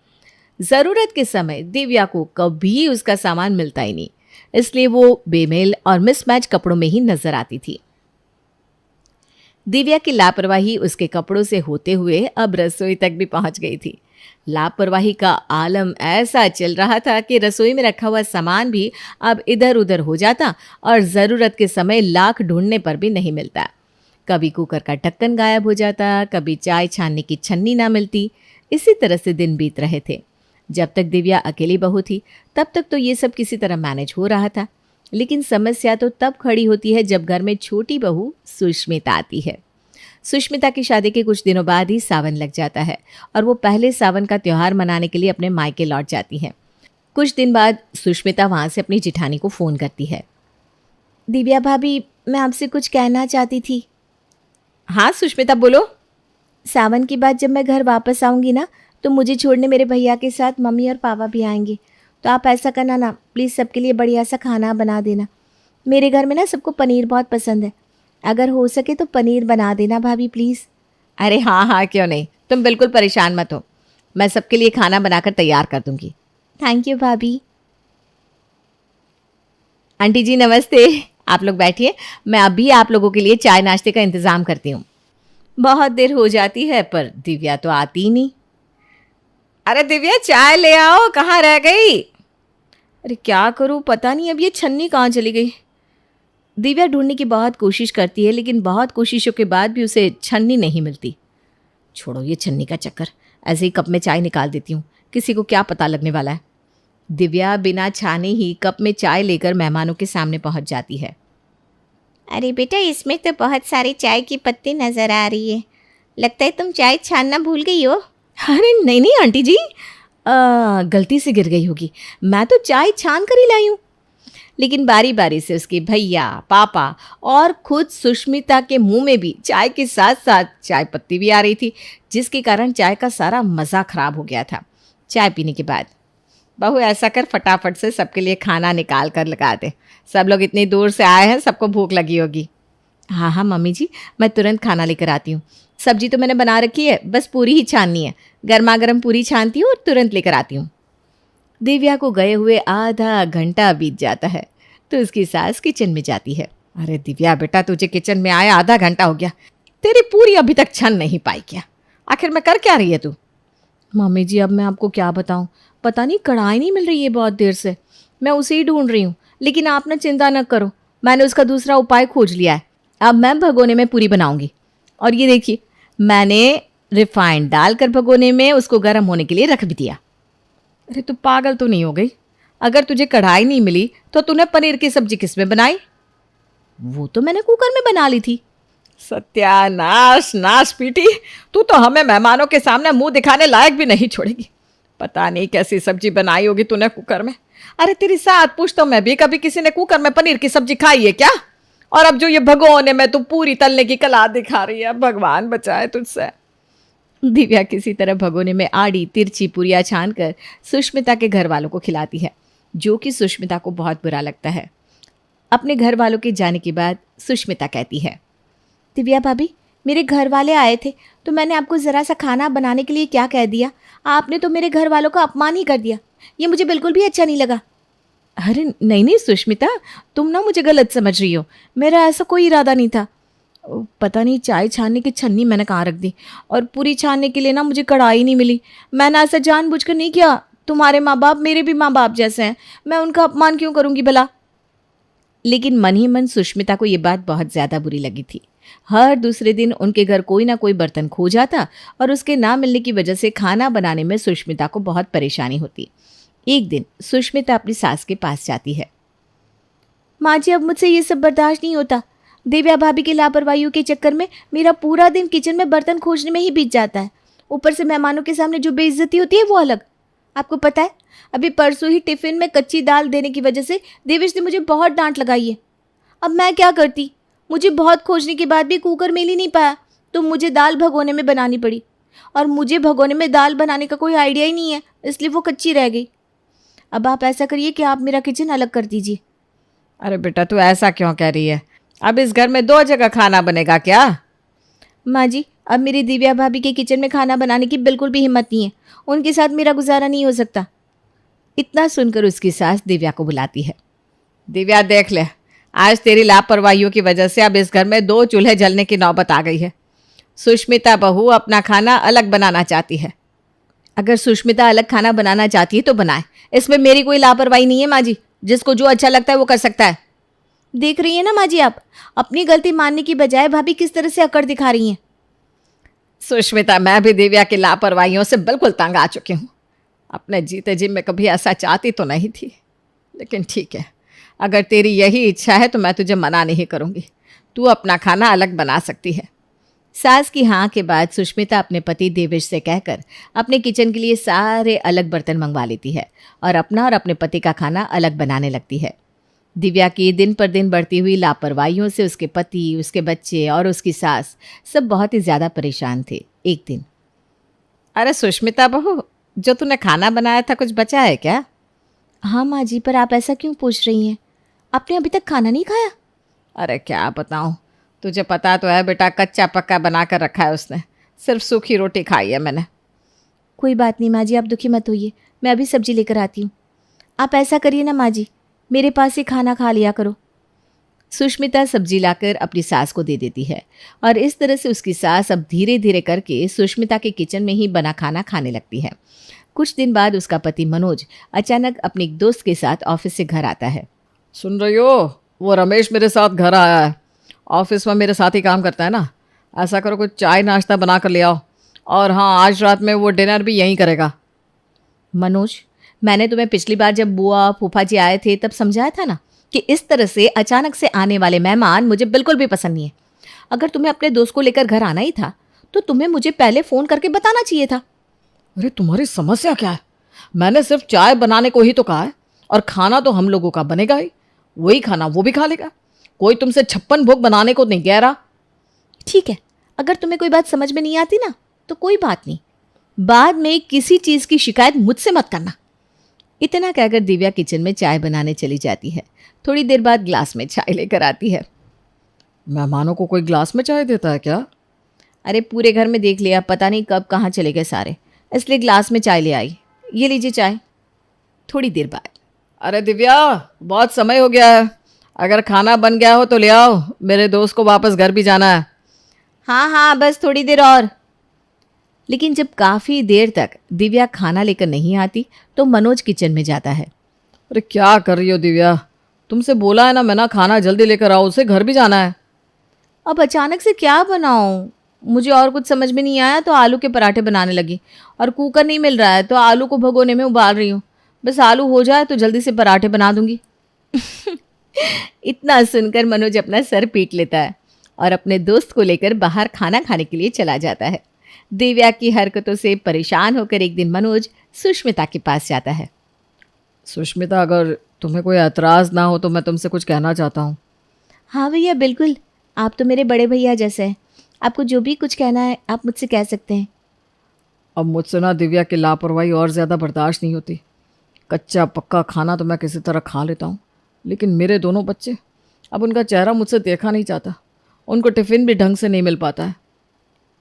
ज़रूरत के समय दिव्या को कभी उसका सामान मिलता ही नहीं, इसलिए वो बेमेल और मिसमैच कपड़ों में ही नजर आती थी। दिव्या की लापरवाही उसके कपड़ों से होते हुए अब रसोई तक भी पहुंच गई थी। लापरवाही का आलम ऐसा चल रहा था कि रसोई में रखा हुआ सामान भी अब इधर उधर हो जाता और ज़रूरत के समय लाख ढूंढने पर भी नहीं मिलता। कभी कुकर का ढक्कन गायब हो जाता, कभी चाय छानने की छन्नी ना मिलती। इसी तरह से दिन बीत रहे थे। जब तक दिव्या अकेली बहू थी तब तक तो ये सब किसी तरह मैनेज हो रहा था, लेकिन समस्या तो तब खड़ी होती है जब घर में छोटी बहू सुष्मिता आती है। सुष्मिता की शादी के कुछ दिनों बाद ही सावन लग जाता है और वो पहले सावन का त्यौहार मनाने के लिए अपने मायके लौट जाती है। कुछ दिन बाद सुष्मिता वहाँ से अपनी जिठानी को फ़ोन करती है। दिव्या भाभी, मैं आपसे कुछ कहना चाहती थी। हाँ सुष्मिता, बोलो। सावन के बाद जब मैं घर वापस आऊँगी ना, तो मुझे छोड़ने मेरे भैया के साथ मम्मी और पापा भी आएंगे। तो आप ऐसा करना ना, प्लीज़ सबके लिए बढ़िया सा खाना बना देना। मेरे घर में ना सबको पनीर बहुत पसंद है, अगर हो सके तो पनीर बना देना भाभी प्लीज़। अरे हाँ हाँ, क्यों नहीं, तुम बिल्कुल परेशान मत हो, मैं सबके लिए खाना बनाकर तैयार कर दूंगी। थैंक यू भाभी। आंटी जी नमस्ते, आप लोग बैठिए, मैं अभी आप लोगों के लिए चाय नाश्ते का इंतज़ाम करती हूँ। बहुत देर हो जाती है पर दिव्या तो आती ही नहीं। अरे दिव्या, चाय ले आओ, कहाँ रह गई? अरे क्या करूँ, पता नहीं अब ये छन्नी कहाँ चली गई। दिव्या ढूंढने की बहुत कोशिश करती है, लेकिन बहुत कोशिशों के बाद भी उसे छन्नी नहीं मिलती। छोड़ो ये छन्नी का चक्कर, ऐसे ही कप में चाय निकाल देती हूँ, किसी को क्या पता लगने वाला है। दिव्या बिना छाने ही कप में चाय लेकर मेहमानों के सामने पहुँच जाती है। अरे बेटा, इसमें तो बहुत सारे चाय की पत्ती नज़र आ रही है, लगता है तुम चाय छानना भूल गई हो। अरे नहीं नहीं आंटी जी, गलती से गिर गई होगी, मैं तो चाय छान कर ही लाई हूँ। लेकिन बारी बारी से उसके भैया, पापा और खुद सुष्मिता के मुंह में भी चाय के साथ साथ चाय पत्ती भी आ रही थी, जिसके कारण चाय का सारा मज़ा खराब हो गया था। चाय पीने के बाद बहू ऐसा कर, फटाफट से सबके लिए खाना निकाल कर लगा दे, सब लोग इतनी दूर से आए हैं, सबको भूख लगी होगी। हाँ हाँ मम्मी जी, मैं तुरंत खाना लेकर आती हूँ। सब्जी तो मैंने बना रखी है, बस पूरी ही छाननी है, गर्मा गर्म पूरी छानती हूँ और तुरंत लेकर आती हूँ। दिव्या को गए हुए आधा घंटा बीत जाता है तो उसकी सास किचन में जाती है। अरे दिव्या बेटा, तुझे किचन में आया आधा घंटा हो गया, तेरी पूरी अभी तक छन नहीं पाई क्या? आखिर में कर क्या रही है तू? मम्मी जी अब मैं आपको क्या बताऊँ, पता नहीं कढ़ाई नहीं मिल रही है बहुत देर से, मैं उसे ही ढूंढ रही हूँ। लेकिन आप ना चिंता न करो, मैंने उसका दूसरा उपाय खोज लिया है। अब मैं भगोने में पूरी बनाऊंगी, और ये देखिए मैंने रिफाइंड डालकर भगोने में उसको गर्म होने के लिए रख भी दिया। अरे तू पागल तो नहीं हो गई? अगर तुझे कढ़ाई नहीं मिली तो तूने पनीर की सब्जी किस में बनाई? वो तो मैंने कुकर में बना ली थी। सत्यानाश, नाश पीटी, तू तो हमें मेहमानों के सामने मुंह दिखाने लायक भी नहीं छोड़ेगी। पता नहीं कैसी सब्जी बनाई होगी तूने कुकर में। अरे तेरी साथ पूछ तो मैं भी, कभी किसी ने कुकर में पनीर की सब्जी खाई है क्या? और अब जो ये भगोने में तू पूरी तलने की कला दिखा रही है, भगवान बचाए तुझसे। दिव्या किसी तरह भगोने में आड़ी तिरछी पूरियाँ छान कर सुष्मिता के घर वालों को खिलाती है, जो कि सुष्मिता को बहुत बुरा लगता है। अपने घर वालों के जाने के बाद सुष्मिता कहती है, दिव्या भाभी, मेरे घर वाले आए थे तो मैंने आपको ज़रा सा खाना बनाने के लिए क्या कह दिया, आपने तो मेरे घर वालों का अपमान ही कर दिया। ये मुझे बिल्कुल भी अच्छा नहीं लगा। अरे नहीं नहीं सुष्मिता, तुम ना मुझे गलत समझ रही हो। मेरा ऐसा कोई इरादा नहीं था। पता नहीं चाय छानने की छन्नी मैंने कहाँ रख दी, और पूरी छानने के लिए ना मुझे कढ़ाई नहीं मिली। मैंने ऐसा जानबूझकर नहीं किया। तुम्हारे माँ बाप मेरे भी माँ बाप जैसे हैं, मैं उनका अपमान क्यों करूँगी भला। लेकिन मन ही मन सुष्मिता को ये बात बहुत ज़्यादा बुरी लगी थी। हर दूसरे दिन उनके घर कोई ना कोई बर्तन खो जाता और उसके ना मिलने की वजह से खाना बनाने में सुष्मिता को बहुत परेशानी होती। एक दिन सुष्मिता अपनी सास के पास जाती है। माँ जी, अब मुझसे ये सब बर्दाश्त नहीं होता। दिव्या भाभी की लापरवाहियों के चक्कर में मेरा पूरा दिन किचन में बर्तन खोजने में ही बीत जाता है। ऊपर से मेहमानों के सामने जो बेइज्जती होती है वो अलग। आपको पता है, अभी परसों ही टिफ़िन में कच्ची दाल देने की वजह से देवेश ने मुझे बहुत डांट लगाई है। अब मैं क्या करती? मुझे बहुत खोजने के बाद भी कुकर मिल ही नहीं पाया, तो मुझे दाल भगोने में बनानी पड़ी। और मुझे भगोने में दाल बनाने का कोई आइडिया ही नहीं है, इसलिए वो कच्ची रह गई। अब आप ऐसा करिए कि आप मेरा किचन अलग कर दीजिए। अरे बेटा, तू ऐसा क्यों कह रही है? अब इस घर में 2 जगह खाना बनेगा क्या? माँ जी, अब मेरी दिव्या भाभी के किचन में खाना बनाने की बिल्कुल भी हिम्मत नहीं है। उनके साथ मेरा गुजारा नहीं हो सकता। इतना सुनकर उसकी सास दिव्या को बुलाती है। दिव्या देख ले, आज तेरी लापरवाहियों की वजह से अब इस घर में 2 चूल्हे जलने की नौबत आ गई है। सुष्मिता बहू अपना खाना अलग बनाना चाहती है। अगर सुष्मिता अलग खाना बनाना चाहती है तो बनाए, इसमें मेरी कोई लापरवाही नहीं है माँ जी। जिसको जो अच्छा लगता है वो कर सकता है। देख रही है ना माँ जी, आप अपनी गलती मानने की बजाय भाभी किस तरह से अकड़ दिखा रही हैं। सुष्मिता, मैं भी दिव्या की लापरवाहियों से बिल्कुल तंग आ चुकी हूँ। अपने जीते जी मैं कभी ऐसा चाहती तो नहीं थी, लेकिन ठीक है, अगर तेरी यही इच्छा है तो मैं तुझे मना नहीं करूँगी। तू अपना खाना अलग बना सकती है। सास की हाँ के बाद सुष्मिता अपने पति देवेश से कहकर अपने किचन के लिए सारे अलग बर्तन मंगवा लेती है और अपना और अपने पति का खाना अलग बनाने लगती है। दिव्या की दिन पर दिन बढ़ती हुई लापरवाहियों से उसके पति, उसके बच्चे और उसकी सास सब बहुत ही ज़्यादा परेशान थे। एक दिन, अरे सुष्मिता बहू, जो तूने खाना बनाया था कुछ बचा है क्या? हाँ माँ जी, पर आप ऐसा क्यों पूछ रही हैं? आपने अभी तक खाना नहीं खाया? अरे क्या बताऊँ, तुझे पता तो है बेटा, कच्चा पक्का बना कर रखा है उसने। सिर्फ सूखी रोटी खाई है मैंने। कोई बात नहीं माँ जी, आप दुखी मत होइए, मैं अभी सब्जी लेकर आती हूँ। आप ऐसा करिए ना माँ जी, मेरे पास ही खाना खा लिया करो। सुष्मिता सब्जी लाकर अपनी सास को दे देती है और इस तरह से उसकी सास अब धीरे धीरे करके सुष्मिता के किचन में ही बना खाना खाने लगती है। कुछ दिन बाद उसका पति मनोज अचानक अपने एक दोस्त के साथ ऑफिस से घर आता है। सुन रही हो, वो रमेश मेरे साथ घर आया है। ऑफिस में मेरे साथ ही काम करता है ना। ऐसा करो, कुछ चाय नाश्ता बना कर ले आओ। और हाँ, आज रात में वो डिनर भी यहीं करेगा। मनोज, मैंने तुम्हें पिछली बार जब बुआ फूफा जी आए थे तब समझाया था ना कि इस तरह से अचानक से आने वाले मेहमान मुझे बिल्कुल भी पसंद नहीं है। अगर तुम्हें अपने दोस्त को लेकर घर आना ही था तो तुम्हें मुझे पहले फ़ोन करके बताना चाहिए था। अरे तुम्हारी समस्या क्या है? मैंने सिर्फ चाय बनाने को ही तो कहा है, और खाना तो हम लोगों का बनेगा ही। वही खाना वो भी खा लेगा। कोई तुमसे 56 भोग बनाने को नहीं कह रहा। ठीक है, अगर तुम्हें कोई बात समझ में नहीं आती ना तो कोई बात नहीं, बाद में किसी चीज़ की शिकायत मुझसे मत करना। इतना कहकर दिव्या किचन में चाय बनाने चली जाती है। थोड़ी देर बाद ग्लास में चाय लेकर आती है। मेहमानों को कोई ग्लास में चाय देता है क्या? अरे पूरे घर में देख लिया, पता नहीं कब कहाँ चले गए सारे, इसलिए ग्लास में चाय ले आई। ये लीजिए चाय। थोड़ी देर बाद, अरे दिव्या, बहुत समय हो गया है। अगर खाना बन गया हो तो ले आओ, मेरे दोस्त को वापस घर भी जाना है। हाँ हाँ, बस थोड़ी देर और। लेकिन जब काफ़ी देर तक दिव्या खाना लेकर नहीं आती तो मनोज किचन में जाता है। अरे क्या कर रही हो दिव्या? तुमसे बोला है ना मैंने, खाना जल्दी लेकर आओ, उसे घर भी जाना है। अब अचानक से क्या बनाऊं? मुझे और कुछ समझ में नहीं आया तो आलू के पराठे बनाने लगी, और कुकर नहीं मिल रहा है तो आलू को भगोने में उबाल रही हूँ। बस आलू हो जाए तो जल्दी से पराठे बना दूंगी। इतना सुनकर मनोज अपना सर पीट लेता है और अपने दोस्त को लेकर बाहर खाना खाने के लिए चला जाता है। दिव्या की हरकतों से परेशान होकर एक दिन मनोज सुष्मिता के पास जाता है। सुष्मिता, अगर तुम्हें कोई एतराज़ ना हो तो मैं तुमसे कुछ कहना चाहता हूँ। हाँ भैया, बिल्कुल, आप तो मेरे बड़े भैया जैसे हैं। आपको जो भी कुछ कहना है आप मुझसे कह सकते हैं। अब मुझसे ना दिव्या की लापरवाही और ज़्यादा बर्दाश्त नहीं होती। कच्चा पक्का खाना तो मैं किसी तरह खा लेता हूँ, लेकिन मेरे दोनों बच्चे, अब उनका चेहरा मुझसे देखा नहीं जाता। उनको टिफ़िन भी ढंग से नहीं मिल पाता है।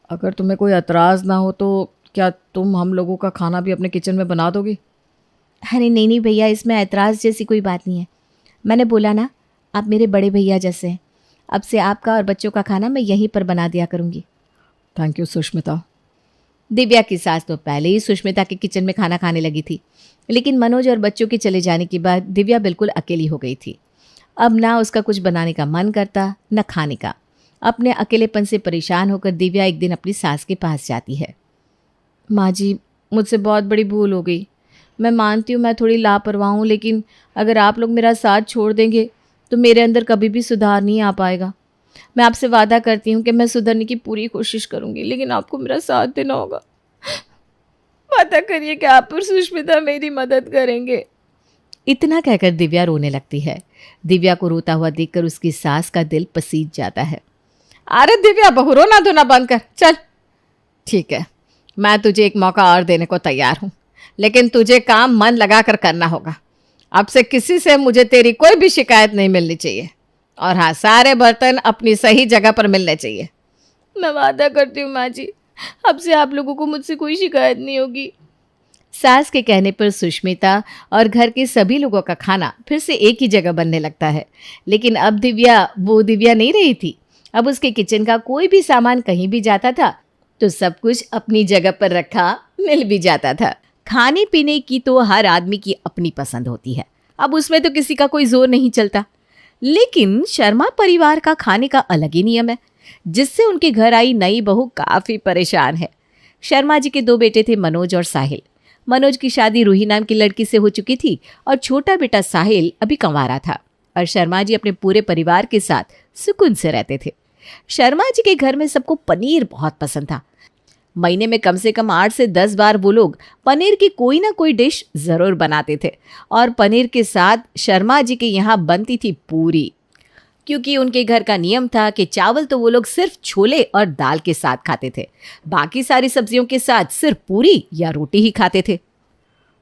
अगर तुम्हें कोई एतराज़ ना हो तो क्या तुम हम लोगों का खाना भी अपने किचन में बना दोगी? अरे नहीं नहीं भैया, इसमें ऐतराज़ जैसी कोई बात नहीं है। मैंने बोला ना, आप मेरे बड़े भैया जैसे हैं। अब से आपका और बच्चों का खाना मैं यहीं पर बना दिया करूँगी। Thank you Sushmita. दिव्या की सास तो पहले ही सुष्मिता के किचन में खाना खाने लगी थी, लेकिन मनोज और बच्चों के चले जाने के बाद दिव्या बिल्कुल अकेली हो गई थी। अब ना उसका कुछ बनाने का मन करता, न खाने का। अपने अकेलेपन से परेशान होकर दिव्या एक दिन अपनी सास के पास जाती है। माँ जी, मुझसे बहुत बड़ी भूल हो गई। मैं मानती हूँ मैं थोड़ी लापरवाह हूँ, लेकिन अगर आप लोग मेरा साथ छोड़ देंगे तो मेरे अंदर कभी भी सुधार नहीं आ पाएगा। मैं आपसे वादा करती हूँ कि मैं सुधरने की पूरी कोशिश करूँगी, लेकिन आपको मेरा साथ देना होगा। वादा करिए कि आप और सुष्मिता मेरी मदद करेंगे। इतना कहकर दिव्या रोने लगती है। दिव्या को रोता हुआ देखकर उसकी सास का दिल पसीज जाता है। अरे दिव्या बहू, रोना धोना बंद कर, चल। ठीक है, मैं तुझे एक मौका और देने को तैयार हूँ, लेकिन तुझे काम मन लगा कर करना होगा। अब से किसी से मुझे तेरी कोई भी शिकायत नहीं मिलनी चाहिए, और हाँ, सारे बर्तन अपनी सही जगह पर मिलने चाहिए। मैं वादा करती हूँ माँ जी, अब से आप लोगों को मुझसे कोई शिकायत नहीं होगी। सास के कहने पर सुष्मिता और घर के सभी लोगों का खाना फिर से एक ही जगह बनने लगता है। लेकिन अब दिव्या वो दिव्या नहीं रही थी। अब उसके किचन का कोई भी सामान कहीं भी जाता था तो सब कुछ अपनी जगह पर रखा मिल भी जाता था। खाने पीने की तो हर आदमी की अपनी पसंद होती है, अब उसमें तो किसी का कोई जोर नहीं चलता। लेकिन शर्मा परिवार का खाने का अलग ही नियम है, जिससे उनके घर आई नई बहू काफ़ी परेशान है। शर्मा जी के 2 बेटे थे, मनोज और साहिल। मनोज की शादी रूही नाम की लड़की से हो चुकी थी और छोटा बेटा साहिल अभी कंवारा था, और शर्मा जी अपने पूरे परिवार के साथ सुकून से रहते थे। शर्मा जी के घर में सबको पनीर बहुत पसंद था। महीने में कम से कम 8 से 10 बार वो लोग पनीर की कोई ना कोई डिश ज़रूर बनाते थे, और पनीर के साथ शर्मा जी के यहाँ बनती थी पूरी, क्योंकि उनके घर का नियम था कि चावल तो वो लोग सिर्फ छोले और दाल के साथ खाते थे, बाकी सारी सब्जियों के साथ सिर्फ पूरी या रोटी ही खाते थे।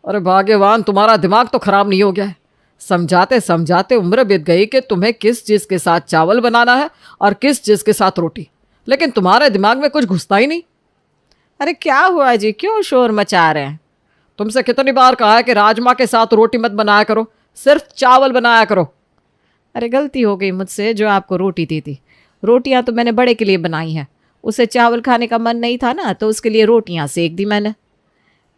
अरे भाग्यवान, तुम्हारा दिमाग तो खराब नहीं हो गया है? समझाते समझाते उम्र बीत गई कि तुम्हें किस चीज़ के साथ चावल बनाना है और किस चीज़ के साथ रोटी, लेकिन तुम्हारे दिमाग में कुछ घुसता ही नहीं। अरे क्या हुआ जी, क्यों शोर मचा रहे हैं? तुमसे कितनी बार कहा है कि राजमा के साथ रोटी मत बनाया करो, सिर्फ चावल बनाया करो। अरे गलती हो गई मुझसे, जो आपको रोटी दी थी। रोटियां तो मैंने बड़े के लिए बनाई हैं, उसे चावल खाने का मन नहीं था ना, तो उसके लिए रोटियां सेक दी मैंने।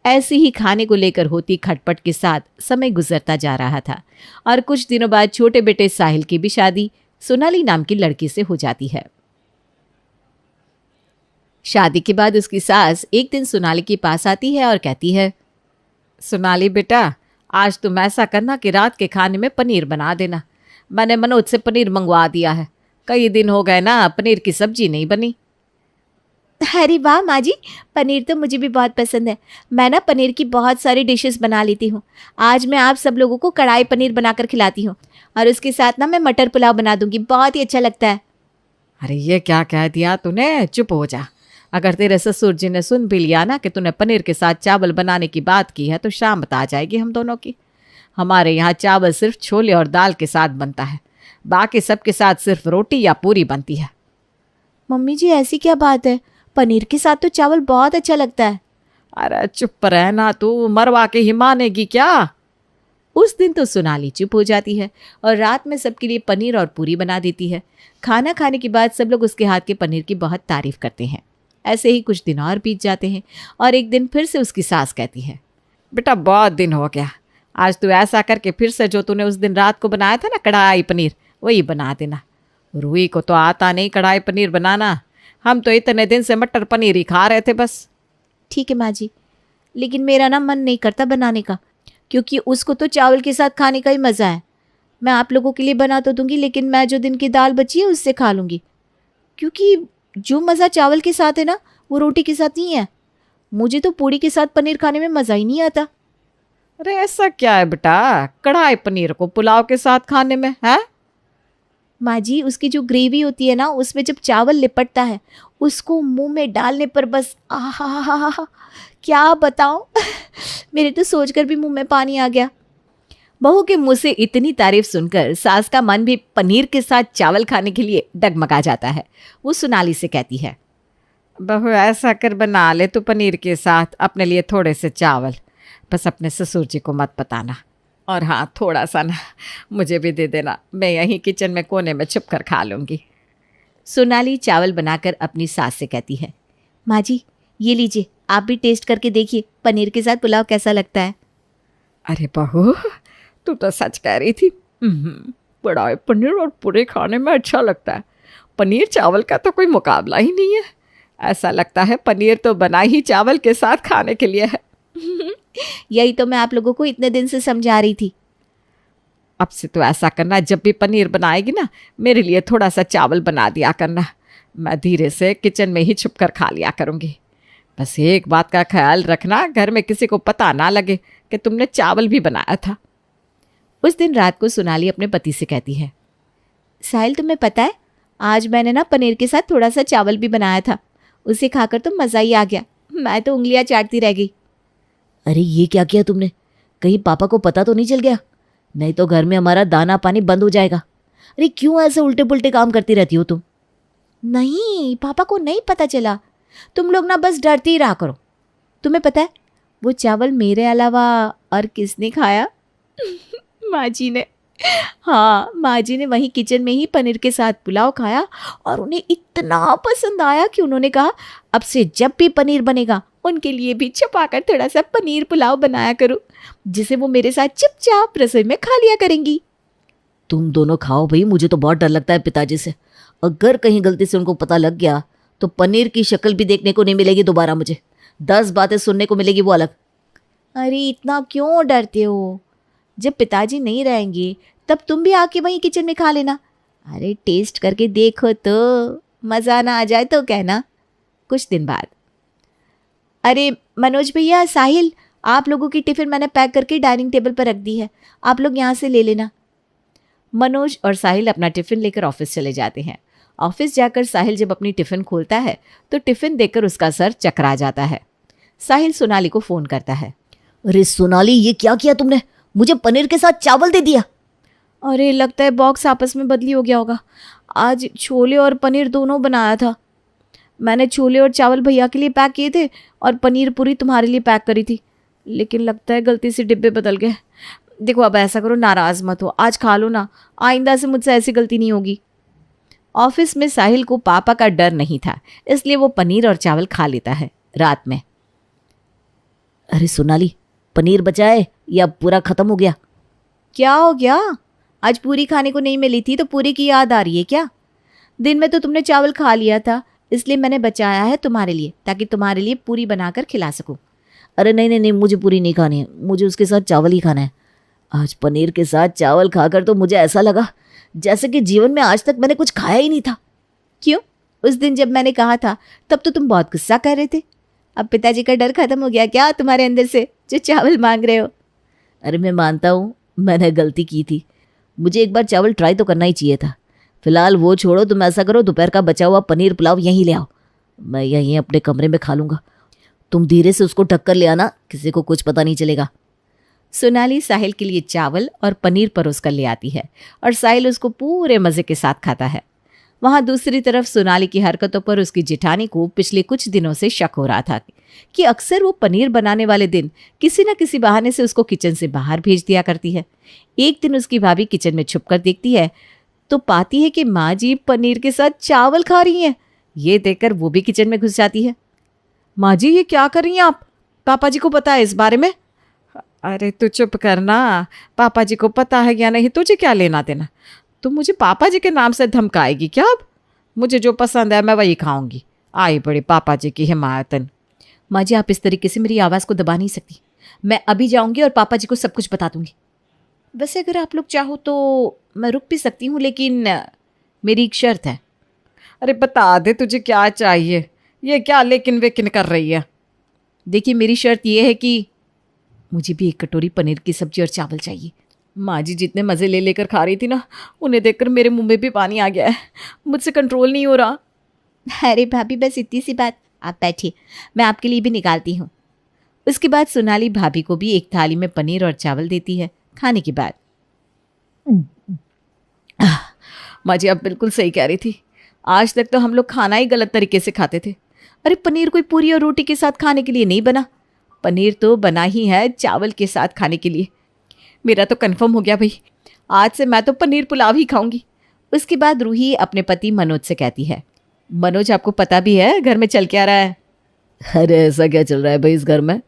ऐसी ही खाने को लेकर होती खटपट के साथ समय गुजरता जा रहा था, और कुछ दिनों बाद छोटे बेटे साहिल की भी शादी सोनाली नाम की लड़की से हो जाती है। शादी के बाद उसकी सास एक दिन सोनाली के पास आती है और कहती है, सोनाली बेटा, आज तुम ऐसा करना कि रात के खाने में पनीर बना देना। मैंने मनोज से पनीर मंगवा दिया है, कई दिन हो गए ना पनीर की सब्जी नहीं बनी। अरे वाह माँ जी, पनीर तो मुझे भी बहुत पसंद है। मैं ना पनीर की बहुत सारी डिशेस बना लेती हूँ। आज मैं आप सब लोगों को कढ़ाई पनीर बनाकर खिलाती हूँ, और उसके साथ ना मैं मटर पुलाव बना दूंगी, बहुत ही अच्छा लगता है। अरे ये क्या कह दिया तूने, चुप हो जा। अगर तेरे ससुर जी ने सुन भी लिया ना कि तूने पनीर के साथ चावल बनाने की बात की है, तो शाम बता जाएगी हम दोनों की। हमारे यहाँ चावल सिर्फ छोले और दाल के साथ बनता है, बाकी सबके साथ सिर्फ रोटी या पूरी बनती है। मम्मी जी ऐसी क्या बात है, पनीर के साथ तो चावल बहुत अच्छा लगता है। अरे चुप रहना, तू मरवा के ही मानेगी क्या? उस दिन तो सोनाली चुप हो जाती है और रात में सबके लिए पनीर और पूरी बना देती है। खाना खाने के बाद सब लोग उसके हाथ के पनीर की बहुत तारीफ करते हैं। ऐसे ही कुछ दिन और बीत जाते हैं, और एक दिन फिर से उसकी सास कहती है, बेटा बहुत दिन हो गया, आज तू ऐसा करके फिर से जो तूने उस दिन रात को बनाया था ना कढ़ाई पनीर, वही बना देना। रूही को तो आता नहीं कढ़ाई पनीर बनाना, हम तो इतने दिन से मटर पनीर ही खा रहे थे बस। ठीक है माँ जी, लेकिन मेरा ना मन नहीं करता बनाने का, क्योंकि उसको तो चावल के साथ खाने का ही मज़ा है। मैं आप लोगों के लिए बना तो दूंगी, लेकिन मैं जो दिन की दाल बची है उससे खा लूँगी, क्योंकि जो मज़ा चावल के साथ है ना, वो रोटी के साथ नहीं है। मुझे तो पूड़ी के साथ पनीर खाने में मज़ा ही नहीं आता। अरे ऐसा क्या है बेटा, कढ़ाई पनीर को पुलाव के साथ खाने में है? माँ जी, उसकी जो ग्रेवी होती है ना, उसमें जब चावल लिपटता है, उसको मुंह में डालने पर बस आहा, क्या बताऊं मेरे तो सोचकर भी मुंह में पानी आ गया। बहू के मुंह से इतनी तारीफ सुनकर सास का मन भी पनीर के साथ चावल खाने के लिए डगमगा जाता है। वो सोनाली से कहती है, बहू ऐसा कर बना ले तू पनीर के साथ अपने लिए थोड़े से चावल, बस अपने ससुर जी को मत बताना। और हाँ, थोड़ा सा ना मुझे भी दे देना, मैं यहीं किचन में कोने में छुप कर खा लूँगी। सोनाली चावल बनाकर अपनी सास से कहती है, माँ जी ये लीजिए, आप भी टेस्ट करके देखिए पनीर के साथ पुलाव कैसा लगता है। अरे बहू, तू तो सच कह रही थी। बड़ा पनीर और पूरे खाने में अच्छा लगता है। पनीर चावल का तो कोई मुकाबला ही नहीं है। ऐसा लगता है पनीर तो बना ही चावल के साथ खाने के लिए है। यही तो मैं आप लोगों को इतने दिन से समझा रही थी। अब से तो ऐसा करना, जब भी पनीर बनाएगी ना मेरे लिए थोड़ा सा चावल बना दिया करना, मैं धीरे से किचन में ही छुप कर खा लिया करूँगी। बस एक बात का ख्याल रखना, घर में किसी को पता ना लगे कि तुमने चावल भी बनाया था। उस दिन रात को सोनाली अपने पति से कहती है, साहिल तुम्हें पता है आज मैंने ना पनीर के साथ थोड़ा सा चावल भी बनाया था, उसे खाकर तो मज़ा ही आ गया, मैं तो उंगलियां चाटती रह गई। अरे ये क्या किया तुमने, कहीं पापा को पता तो नहीं चल गया? नहीं तो घर में हमारा दाना पानी बंद हो जाएगा। अरे क्यों ऐसे उल्टे पुल्टे काम करती रहती हो तुम? नहीं पापा को नहीं पता चला, तुम लोग ना बस डरती ही रहा करो। तुम्हें पता है वो चावल मेरे अलावा और किसने खाया? माँ जी ने। हाँ, माँ जी ने वहीं किचन में ही पनीर के साथ पुलाव खाया और उन्हें इतना पसंद आया कि उन्होंने कहा अब से जब भी पनीर बनेगा उनके लिए भी छुपाकर थोड़ा सा पनीर पुलाव बनाया करूं, जिसे वो मेरे साथ चुपचाप रसोई में खा लिया करेंगी। तुम दोनों खाओ भाई, मुझे तो बहुत डर लगता है पिताजी से। अगर कहीं गलती से उनको पता लग गया तो पनीर की शक्ल भी देखने को नहीं मिलेगी दोबारा मुझे, 10 बातें सुनने को मिलेगी वो अलग। अरे इतना क्यों डरते हो? जब पिताजी नहीं रहेंगे तब तुम भी आके वहीं किचन में खा लेना। अरे टेस्ट करके देखो तो, मज़ा ना आ जाए तो कहना। कुछ दिन बाद, अरे मनोज भैया, साहिल, आप लोगों की टिफ़िन मैंने पैक करके डाइनिंग टेबल पर रख दी है, आप लोग यहाँ से ले लेना। मनोज और साहिल अपना टिफ़िन लेकर ऑफिस चले जाते हैं। ऑफिस जाकर साहिल जब अपनी टिफ़िन खोलता है तो टिफ़िन देखकर उसका सर चकरा जाता है। साहिल सोनाली को फ़ोन करता है, अरे सोनाली ये क्या किया तुमने, मुझे पनीर के साथ चावल दे दिया। अरे लगता है बॉक्स आपस में बदली हो गया होगा, आज छोले और पनीर दोनों बनाया था। मैंने छोले और चावल भैया के लिए पैक किए थे और पनीर पूरी तुम्हारे लिए पैक करी थी, लेकिन लगता है गलती से डिब्बे बदल गए। देखो अब ऐसा करो, नाराज़ मत हो, आज खा लो ना, आइंदा से मुझसे ऐसी गलती नहीं होगी। ऑफिस में साहिल को पापा का डर नहीं था, इसलिए वो पनीर और चावल खा लेता है रात में। अरे सोनाली, पनीर बचा है या पूरा ख़त्म हो गया? क्या हो गया, आज पूरी खाने को नहीं मिली थी तो पूरी की याद आ रही है क्या? दिन में तो तुमने चावल खा लिया था, इसलिए मैंने बचाया है तुम्हारे लिए, ताकि तुम्हारे लिए पूरी बनाकर खिला सकूं। अरे नहीं नहीं नहीं, मुझे पूरी नहीं खानी है, मुझे उसके साथ चावल ही खाना है। आज पनीर के साथ चावल खाकर तो मुझे ऐसा लगा जैसे कि जीवन में आज तक मैंने कुछ खाया ही नहीं था। क्यों? उस दिन जब मैंने कहा था तब तो तुम बहुत गुस्सा कर रहे थे। अब पिताजी का डर खत्म हो गया क्या तुम्हारे अंदर से, जो चावल मांग रहे हो? अरे मैं मानता हूँ मैंने गलती की थी, मुझे एक बार चावल ट्राई तो करना ही चाहिए था। फिलहाल वो छोड़ो, तुम ऐसा करो दोपहर का बचा हुआ पनीर पुलाव यहीं ले आओ, मैं यहीं अपने कमरे में खा लूँगा। तुम धीरे से उसको ढक कर ले आना, किसी को कुछ पता नहीं चलेगा। सोनाली साहिल के लिए चावल और पनीर परोस कर ले आती है और साहिल उसको पूरे मज़े के साथ खाता है। वहाँ दूसरी तरफ सोनाली की हरकतों पर उसकी जेठानी को पिछले कुछ दिनों से शक हो रहा था कि अक्सर वो पनीर बनाने वाले दिन किसी न किसी बहाने से उसको किचन से बाहर भेज दिया करती है। एक दिन उसकी भाभी किचन में छुपकर देखती है तो पाती है कि माँ जी पनीर के साथ चावल खा रही हैं। ये देखकर वो भी किचन में घुस जाती है। माँ जी ये क्या कर रही हैं आप, पापा जी को पता है इस बारे में? अरे तू चुप करना, पापा जी को पता है या नहीं तुझे क्या लेना देना। तुम मुझे पापा जी के नाम से धमकाएगी क्या? अब मुझे जो पसंद है मैं वही खाऊंगी। आई बड़ी पापा जी की हिमायतन। माँ जी आप इस तरीके से मेरी आवाज़ को दबा नहीं सकती, मैं अभी जाऊंगी और पापा जी को सब कुछ बता दूंगी। वैसे अगर आप लोग चाहो तो मैं रुक भी सकती हूँ, लेकिन मेरी एक शर्त है। अरे बता दे तुझे क्या चाहिए, ये क्या लेकिन वेकिन कर रही है? देखिए मेरी शर्त ये है कि मुझे भी एक कटोरी पनीर की सब्जी और चावल चाहिए। माँ जी जितने मज़े ले लेकर खा रही थी ना, उन्हें देखकर मेरे मुंह में भी पानी आ गया है, मुझसे कंट्रोल नहीं हो रहा। अरे भाभी बस इतनी सी बात, आप बैठिए, मैं आपके लिए भी निकालती हूँ। उसके बाद सोनाली भाभी को भी एक थाली में पनीर और चावल देती है। खाने के बाद माँ जी आप बिल्कुल सही कह रही थी, आज तक तो हम लोग खाना ही गलत तरीके से खाते थे, अरे पनीर कोई पूरी और रोटी के साथ खाने के लिए नहीं बना, पनीर तो बना ही है चावल के साथ खाने के लिए। मेरा तो कन्फर्म हो गया भाई, आज से मैं तो पनीर पुलाव ही खाऊंगी। उसके बाद रूही अपने पति मनोज से कहती है, मनोज आपको पता भी है घर में चल क्या रहा है? अरे ऐसा क्या चल रहा है भाई इस घर में?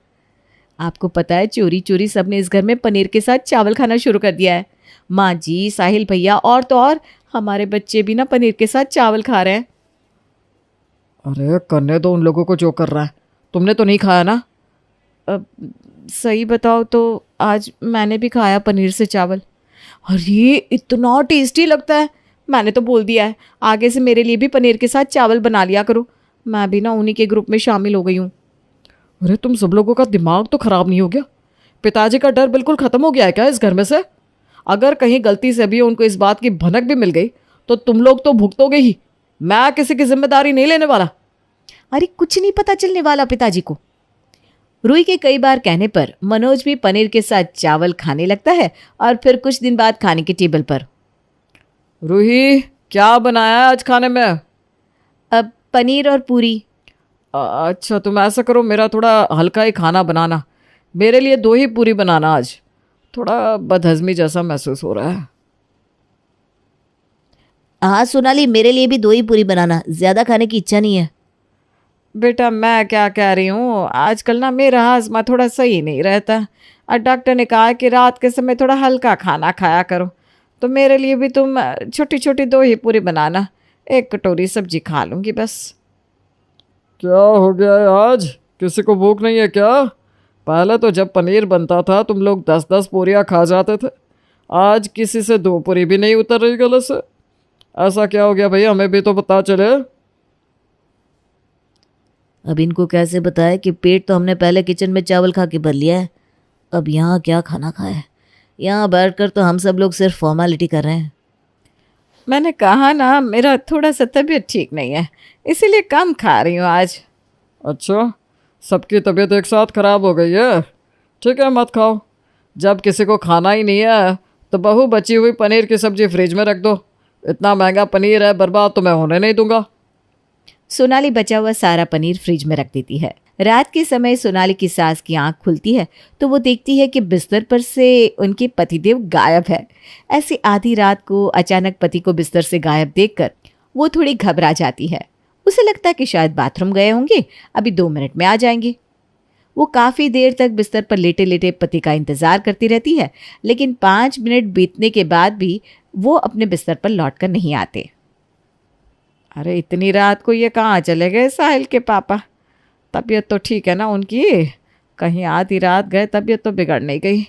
आपको पता है चोरी चोरी सबने इस घर में पनीर के साथ चावल खाना शुरू कर दिया है। माँ जी, साहिल भैया और तो और हमारे बच्चे भी ना पनीर के साथ चावल खा रहे हैं। अरे करने दो उन लोगों को जो कर रहा है, तुमने तो नहीं खाया ना? सही बताओ तो आज मैंने भी खाया पनीर से चावल और ये इतना टेस्टी लगता है। मैंने तो बोल दिया है आगे से मेरे लिए भी पनीर के साथ चावल बना लिया करो। मैं भी ना उन्हीं के ग्रुप में शामिल हो गई हूँ। अरे तुम सब लोगों का दिमाग तो खराब नहीं हो गया? पिताजी का डर बिल्कुल ख़त्म हो गया है क्या इस घर में से? अगर कहीं गलती से भी उनको इस बात की भनक भी मिल गई तो तुम लोग तो भुगतोगे ही। मैं किसी की जिम्मेदारी नहीं लेने वाला। अरे कुछ नहीं पता चलने वाला पिताजी को। रूही के कई बार कहने पर मनोज भी पनीर के साथ चावल खाने लगता है और फिर कुछ दिन बाद खाने के टेबल पर, रूही क्या बनाया है आज खाने में? अब पनीर और पूरी। अच्छा तुम ऐसा करो, मेरा थोड़ा हल्का ही खाना बनाना, मेरे लिए 2 ही पूरी बनाना। आज थोड़ा बदहजमी जैसा महसूस हो रहा है। हाँ सोनाली, मेरे लिए भी 2 ही पूरी बनाना, ज़्यादा खाने की इच्छा नहीं है। बेटा मैं क्या कह रही हूँ, आजकल ना मेरा हाजमा थोड़ा सही नहीं रहता और डॉक्टर ने कहा कि रात के समय थोड़ा हल्का खाना खाया करो। तो मेरे लिए भी तुम छोटी छोटी 2 ही पूरी बनाना, 1 कटोरी सब्जी खा लूँगी बस। क्या हो गया है आज? किसी को भूख नहीं है क्या? पहले तो जब पनीर बनता था तुम लोग 10-10 पूरियाँ खा जाते थे, आज किसी से 2 पूरी भी नहीं उतर रही गले से। ऐसा क्या हो गया भाई, हमें भी तो पता चले। अब इनको कैसे बताए कि पेट तो हमने पहले किचन में चावल खा के भर लिया है, अब यहाँ क्या खाना खाया है। यहाँ बैठकर तो हम सब लोग सिर्फ फॉर्मेलिटी कर रहे हैं। मैंने कहा ना मेरा थोड़ा सा तबीयत ठीक नहीं है, इसीलिए कम खा रही हूँ आज। अच्छा, सबकी तबीयत एक साथ ख़राब हो गई है? ठीक है मत खाओ। जब किसी को खाना ही नहीं है तो बहू बची हुई पनीर की सब्ज़ी फ्रिज में रख दो। इतना महंगा पनीर है, बर्बाद तो मैं होने नहीं दूंगा। सोनाली बचा हुआ सारा पनीर फ्रिज में रख देती है। रात के समय सोनाली की सास की आंख खुलती है तो वो देखती है कि बिस्तर पर से उनके पतिदेव गायब है। ऐसी आधी रात को अचानक पति को बिस्तर से गायब देखकर वो थोड़ी घबरा जाती है। उसे लगता है कि शायद बाथरूम गए होंगे, अभी 2 मिनट में आ जाएंगे। वो काफ़ी देर तक बिस्तर पर लेटे लेटे पति का इंतज़ार करती रहती है, लेकिन 5 मिनट बीतने के बाद भी वो अपने बिस्तर पर लौटकर नहीं आते। अरे इतनी रात को ये कहाँ चले गए साहिल के पापा? तबीयत तो ठीक है ना उनकी? कहीं आधी रात गए, तबीयत तो बिगड़ नहीं गई।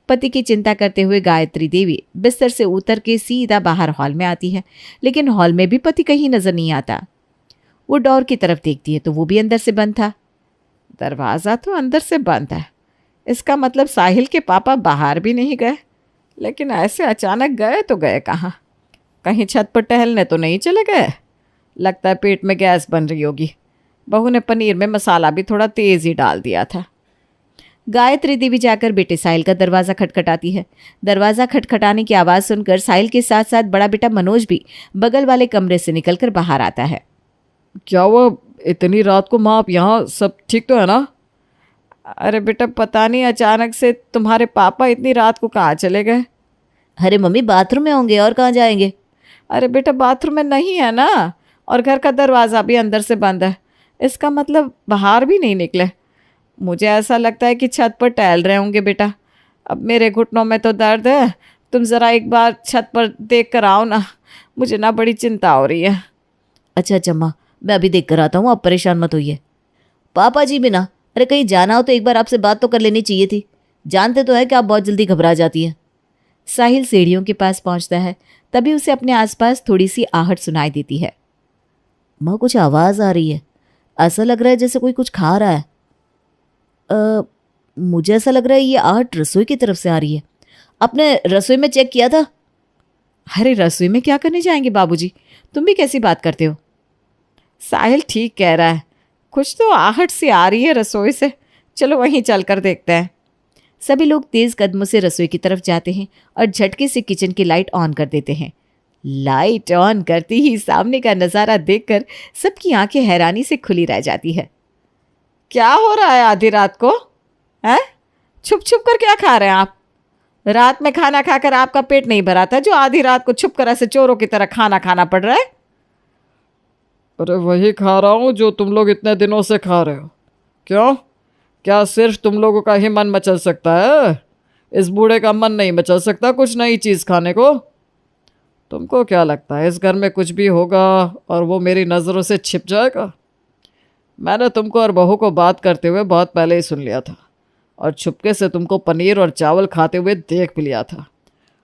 पति की चिंता करते हुए गायत्री देवी बिस्तर से उतर के सीधा बाहर हॉल में आती है, लेकिन हॉल में भी पति कहीं नजर नहीं आता। वो डोर की तरफ देखती है तो वो भी अंदर से बंद था। दरवाज़ा तो अंदर से बंद है, इसका मतलब साहिल के पापा बाहर भी नहीं गए। लेकिन ऐसे अचानक गए तो गए कहाँ? कहीं छत पर टहलने तो नहीं चले गए? लगता है पेट में गैस बन रही होगी। बहू ने पनीर में मसाला भी थोड़ा तेज़ ही डाल दिया था। गायत्री देवी जाकर बेटे साहिल का दरवाज़ा खटखटाती है। दरवाज़ा खटखटाने की आवाज़ सुनकर साहिल के साथ साथ बड़ा बेटा मनोज भी बगल वाले कमरे से निकलकर बाहर आता है। क्या हुआ इतनी रात को माँ? आप यहाँ सब ठीक तो है ना? अरे बेटा पता नहीं अचानक से तुम्हारे पापा इतनी रात को कहाँ चले गए। अरे मम्मी बाथरूम में होंगे, और कहाँ जाएंगे? अरे बेटा बाथरूम में नहीं है ना, और घर का दरवाज़ा भी अंदर से बंद है, इसका मतलब बाहर भी नहीं निकले। मुझे ऐसा लगता है कि छत पर टहल रहे होंगे बेटा। अब मेरे घुटनों में तो दर्द है, तुम ज़रा एक बार छत पर देख कर आओ ना, मुझे ना बड़ी चिंता हो रही है। अच्छा माँ, मैं अभी देख कर आता हूँ, आप परेशान मत होइए। पापा जी भी ना, अरे कहीं जाना हो तो एक बार आपसे बात तो कर लेनी चाहिए थी, जानते तो है कि आप बहुत जल्दी घबरा जाती हैं। साहिल सीढ़ियों के पास पहुंचता है, तभी उसे अपने आसपास थोड़ी सी आहट सुनाई देती है। माँ कुछ आवाज़ आ रही है, ऐसा लग रहा है जैसे कोई कुछ खा रहा है। मुझे ऐसा लग रहा है ये आहट रसोई की तरफ से आ रही है। आपने रसोई में चेक किया था? अरे रसोई में क्या करने जाएंगे बाबूजी, तुम भी कैसी बात करते हो? साहिल ठीक कह रहा है, कुछ तो आहट सी आ रही है रसोई से, चलो वहीं चल कर देखते हैं। सभी लोग तेज़ कदमों से रसोई की तरफ जाते हैं और झटके से किचन की लाइट ऑन कर देते हैं। लाइट ऑन करती ही सामने का नज़ारा देखकर सबकी आंखें हैरानी से खुली रह जाती है। क्या हो रहा है आधी रात को? हैं? छुप छुप कर क्या खा रहे हैं आप? रात में खाना खाकर आपका पेट नहीं भरा था जो आधी रात को छुप कर ऐसे चोरों की तरह खाना खाना पड़ रहा है? अरे वही खा रहा हूँ जो तुम लोग इतने दिनों से खा रहे हो। क्यों? क्या सिर्फ तुम लोगों का ही मन मचल सकता है? इस बूढ़े का मन नहीं मचल सकता कुछ नई चीज़ खाने को? तुमको क्या लगता है इस घर में कुछ भी होगा और वो मेरी नज़रों से छिप जाएगा? मैंने तुमको और बहू को बात करते हुए बहुत पहले ही सुन लिया था और छुपके से तुमको पनीर और चावल खाते हुए देख भी लिया था।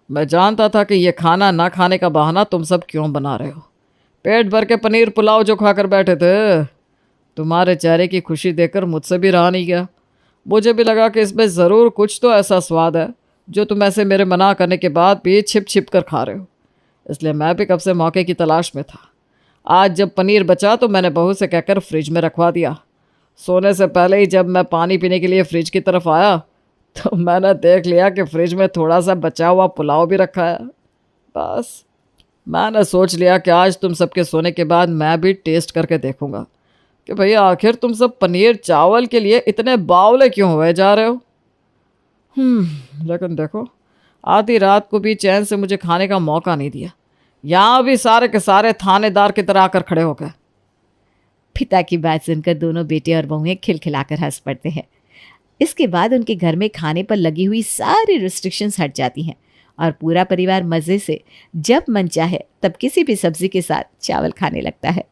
मैं जानता था कि ये खाना ना खाने का बहाना तुम सब क्यों बना रहे हो। पेट भर के पनीर पुलाव जो खाकर बैठे थे, तुम्हारे चेहरे की खुशी देखकर मुझसे भी रहा नहीं गया। मुझे भी लगा कि इसमें ज़रूर कुछ तो ऐसा स्वाद है जो तुम ऐसे मेरे मना करने के बाद भी छिप छिप कर खा रहे हो। इसलिए मैं भी कब से मौके की तलाश में था। आज जब पनीर बचा तो मैंने बहू से कहकर फ्रिज में रखवा दिया। सोने से पहले ही जब मैं पानी पीने के लिए फ्रिज की तरफ आया तो मैंने देख लिया कि फ्रिज में थोड़ा सा बचा हुआ पुलाव भी रखा है। बस मैंने सोच लिया कि आज तुम सबके सोने के बाद मैं भी टेस्ट करके देखूंगा कि भैया आखिर तुम सब पनीर चावल के लिए इतने बावले क्यों हुए जा रहे हो। लेकिन देखो, आधी रात को भी चैन से मुझे खाने का मौका नहीं दिया। यहाँ भी सारे के सारे थानेदार की तरह आकर खड़े हो गए। पिता की बात सुनकर दोनों बेटे और बहुएं खिलखिलाकर हंस पड़ते हैं। इसके बाद उनके घर में खाने पर लगी हुई सारी रिस्ट्रिक्शंस हट जाती हैं और पूरा परिवार मज़े से जब मन चाहे तब किसी भी सब्जी के साथ चावल खाने लगता है।